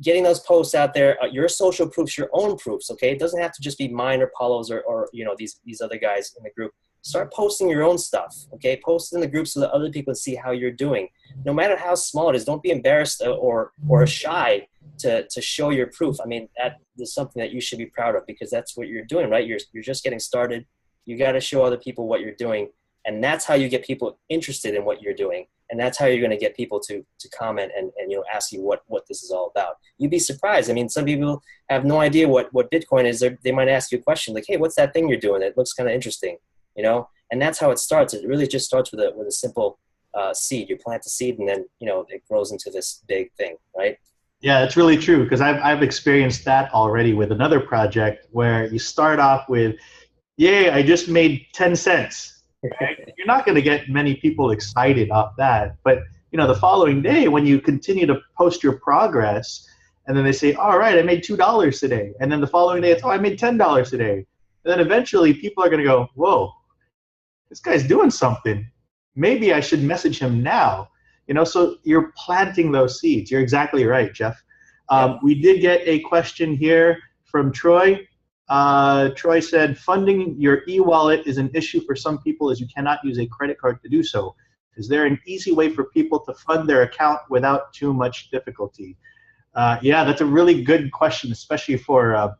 getting those posts out there, your social proofs, your own proofs, okay? It doesn't have to just be mine or Paulo's or these other guys in the group. Start posting your own stuff, okay? Post in the group so that other people see how you're doing. No matter how small it is, don't be embarrassed or shy to show your proof. I mean, that is something that you should be proud of, because that's what you're doing, right? You're just getting started. You got to show other people what you're doing, and that's how you get people interested in what you're doing. And that's how you're going to get people to comment and ask you what this is all about. You'd be surprised. I mean, some people have no idea what Bitcoin is. They might ask you a question like, hey, what's that thing you're doing? It looks kind of interesting, And that's how it starts. It really just starts with a simple seed. You plant the seed, and then it grows into this big thing, right? Yeah, it's really true, because I've experienced that already with another project where you start off with, yay, I just made 10 cents. Right? You're not going to get many people excited off that. But, the following day, when you continue to post your progress, and then they say, all right, I made $2 today. And then the following day, it's, I made $10 today. And then eventually people are going to go, whoa, this guy's doing something. Maybe I should message him now. So you're planting those seeds. You're exactly right, Jeff. We did get a question here from Troy. Troy said, funding your e-wallet is an issue for some people as you cannot use a credit card to do so. Is there an easy way for people to fund their account without too much difficulty? Yeah, that's a really good question, especially for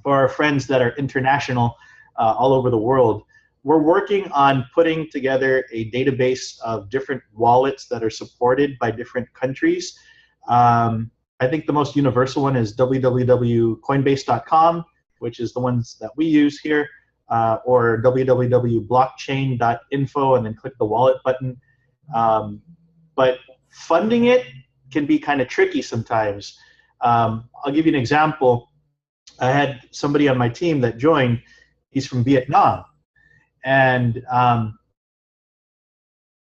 our friends that are international all over the world. We're working on putting together a database of different wallets that are supported by different countries. I think the most universal one is www.coinbase.com, which is the ones that we use here, or www.blockchain.info, and then click the wallet button. But funding it can be kind of tricky sometimes. I'll give you an example. I had somebody on my team that joined. He's from Vietnam. And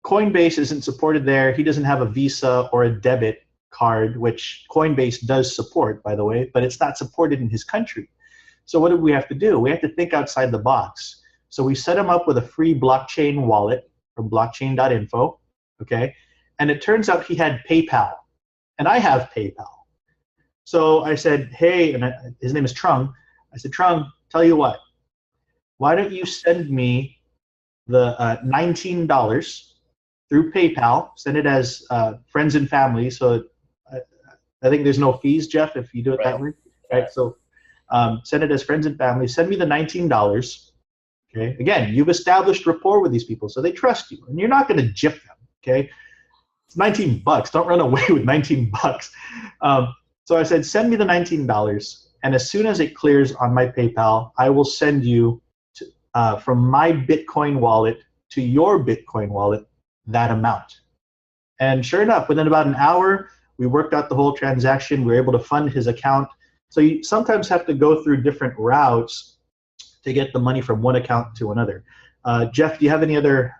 Coinbase isn't supported there. He doesn't have a Visa or a debit card, which Coinbase does support, by the way, but it's not supported in his country. So what do we have to do? We have to think outside the box. So we set him up with a free blockchain wallet from blockchain.info, okay? And it turns out he had PayPal, and I have PayPal. So I said, hey, and his name is Trung. I said, Trung, tell you what, why don't you send me the $19 through PayPal, send it as friends and family, so I think there's no fees, Jeff, if you do it that way. Right? So send it as friends and family. Send me the $19. Okay. Again, you've established rapport with these people, so they trust you, and you're not going to gyp them. Okay. It's $19. Don't run away with $19. So I said, send me the $19, and as soon as it clears on my PayPal, I will send you from my Bitcoin wallet to your Bitcoin wallet that amount. And sure enough, within about an hour, we worked out the whole transaction. We were able to fund his account. So you sometimes have to go through different routes to get the money from one account to another. Jeff, do you have any other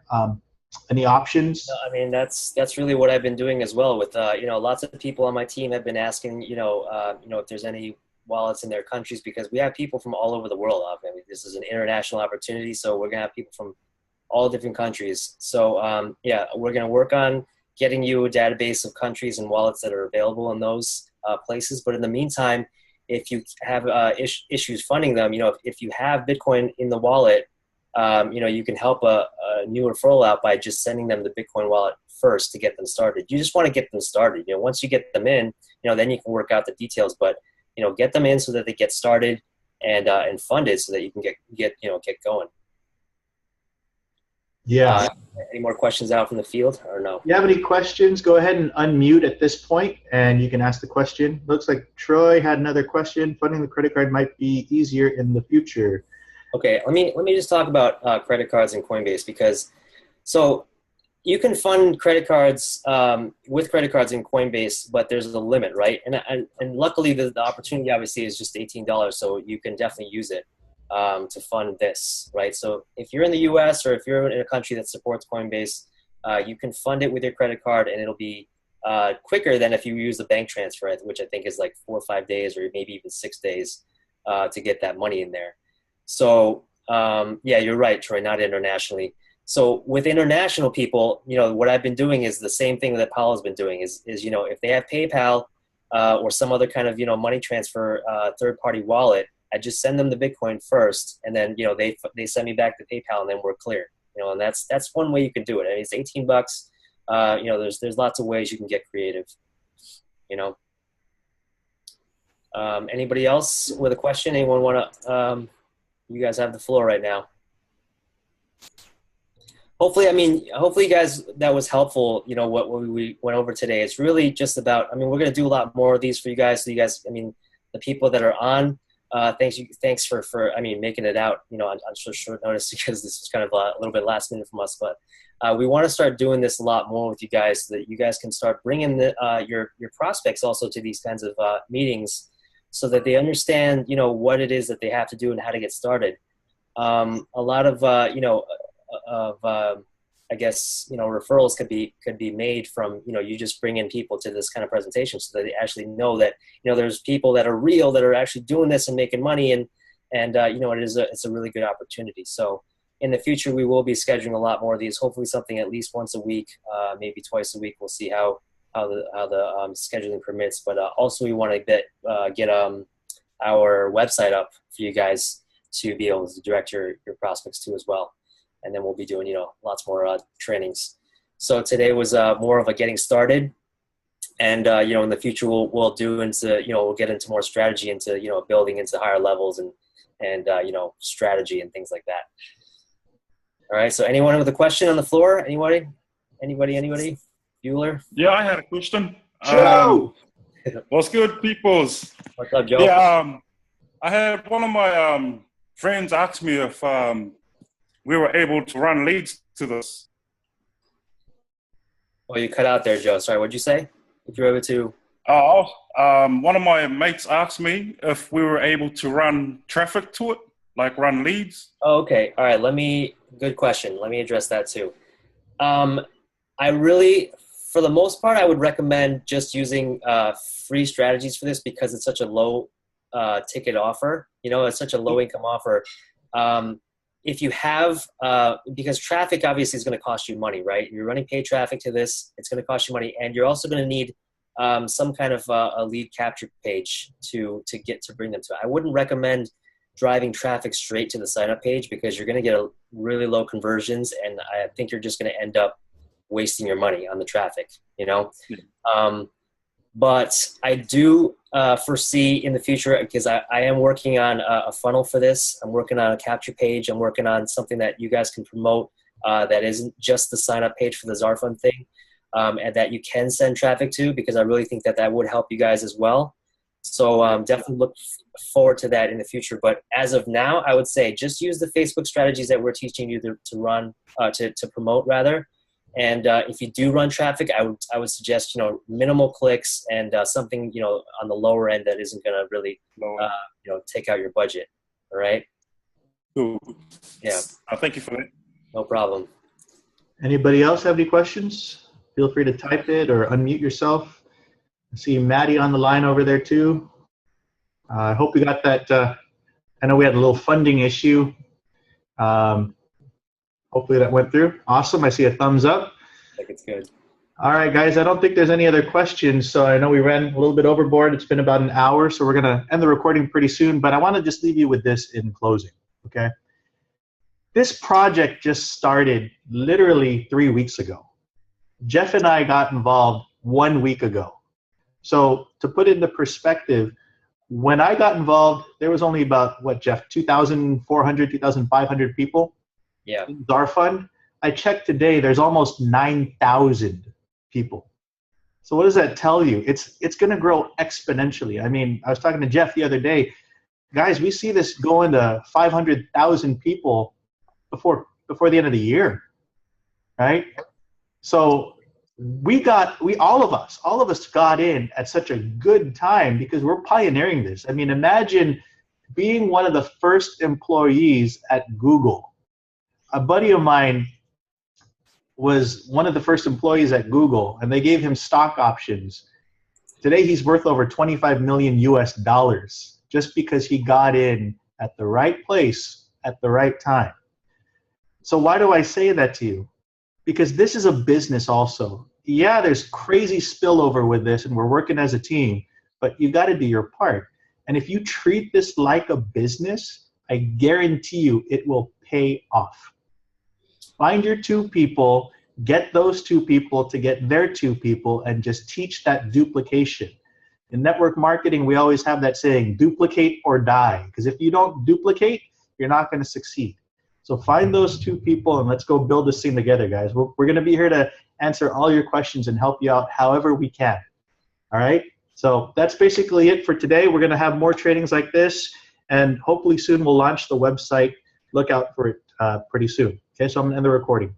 any options? I mean, that's really what I've been doing as well. With lots of people on my team have been asking, if there's any wallets in their countries, because we have people from all over the world. I mean, this is an international opportunity, so we're gonna have people from all different countries. So we're gonna work on getting you a database of countries and wallets that are available in those places. But in the meantime, if you have issues funding them, if you have Bitcoin in the wallet, you can help a new referral out by just sending them the Bitcoin wallet first to get them started. You just want to get them started. Once you get them in, then you can work out the details. But get them in so that they get started and funded so that you can get going. Yeah. Any more questions out from the field or no? If you have any questions, go ahead and unmute at this point, and you can ask the question. Looks like Troy had another question. Funding the credit card might be easier in the future. Okay, let me just talk about credit cards and Coinbase, because so you can fund credit cards with credit cards in Coinbase, but there's a limit, right? And luckily the opportunity obviously is just $18, so you can definitely use it to fund this, right? So if you're in the U.S. or if you're in a country that supports Coinbase, you can fund it with your credit card, and it'll be quicker than if you use the bank transfer, which I think is like 4 or 5 days or maybe even 6 days to get that money in there. So you're right, Troy, not internationally. So with international people, what I've been doing is the same thing that Paolo's been doing is if they have PayPal or some other kind of, money transfer third-party wallet, I just send them the Bitcoin first, and then, they send me back the PayPal, and then we're clear. And that's one way you can do it. I mean, it's $18. There's lots of ways you can get creative. Anybody else with a question? Anyone want to? You guys have the floor right now. Hopefully, guys, that was helpful. What we went over today. It's really just about. We're going to do a lot more of these for you guys. So you guys, the people that are on. Thanks for making it out. On short notice, because this was kind of a little bit last minute from us. But we want to start doing this a lot more with you guys, so that you guys can start bringing your prospects also to these kinds of meetings, so that they understand what it is that they have to do and how to get started. A lot of referrals could be made from you just bring in people to this kind of presentation, so that they actually know that there's people that are real, that are actually doing this and making money, and it's a really good opportunity. So in the future we will be scheduling a lot more of these, hopefully something at least once a week, maybe twice a week. We'll see how the scheduling permits, but also we want to get our website up for you guys to be able to direct your prospects to as well. And then we'll be doing, lots more trainings. So today was more of a getting started, and in the future we'll get into more strategy, into building into higher levels and strategy and things like that. All right. So anyone with a question on the floor? Anybody? Bueller? Yeah, I had a question. Joe! What's good, peoples? What's up, Joe? Yeah, I had one of my friends ask me if we were able to run leads to this. Oh, you cut out there, Joe. Sorry, what'd you say? If you're able to... one of my mates asked me if we were able to run traffic to it, like run leads. Oh, okay. All right. Good question. Let me address that too. For the most part, I would recommend just using free strategies for this, because it's such a low ticket offer. It's such a low income offer. If you have, because traffic obviously is going to cost you money, right? You're running paid traffic to this, it's going to cost you money, and you're also going to need some kind of a lead capture page to bring them to it. I wouldn't recommend driving traffic straight to the sign up page, because you're going to get really low conversions, and I think you're just going to end up wasting your money on the traffic, But I do foresee in the future, because I am working on a funnel for this. I'm working on a capture page. I'm working on something that you guys can promote that isn't just the sign up page for the Zarfund thing, and that you can send traffic to, because I really think that would help you guys as well. So definitely look forward to that in the future. But as of now, I would say just use the Facebook strategies that we're teaching you to run, to promote rather. And if you do run traffic, I would suggest, minimal clicks and something, on the lower end that isn't going to really, take out your budget. All right. Cool. Yeah. Thank you for that. No problem. Anybody else have any questions? Feel free to type it or unmute yourself. I see Maddie on the line over there too. I hope we got that. I know we had a little funding issue. Hopefully that went through. Awesome. I see a thumbs up. I think it's good. All right, guys. I don't think there's any other questions. So I know we ran a little bit overboard. It's been about an hour. So we're going to end the recording pretty soon. But I want to just leave you with this in closing. Okay. This project just started literally 3 weeks ago. Jeff and I got involved 1 week ago. So to put it into perspective, when I got involved, there was only about, what, Jeff, 2,400, 2,500 people in Zarfund. I checked today, there's almost 9,000 people. So what does that tell you? It's going to grow exponentially. I mean, I was talking to Jeff the other day. Guys, we see this going to 500,000 people before the end of the year, right? So all of us got in at such a good time because we're pioneering this. I mean, imagine being one of the first employees at Google. A buddy of mine was one of the first employees at Google, and they gave him stock options. Today, he's worth over 25 million US dollars just because he got in at the right place at the right time. So why do I say that to you? Because this is a business also. Yeah, there's crazy spillover with this, and we're working as a team, but you got to do your part. And if you treat this like a business, I guarantee you it will pay off. Find your 2 people, get those 2 people to get their 2 people, and just teach that duplication. In network marketing, we always have that saying, duplicate or die. Because if you don't duplicate, you're not going to succeed. So find those 2 people and let's go build this thing together, guys. We're going to be here to answer all your questions and help you out however we can. All right? So that's basically it for today. We're going to have more trainings like this, and hopefully soon we'll launch the website. Look out for it pretty soon. Okay, so I'm going to end the recording.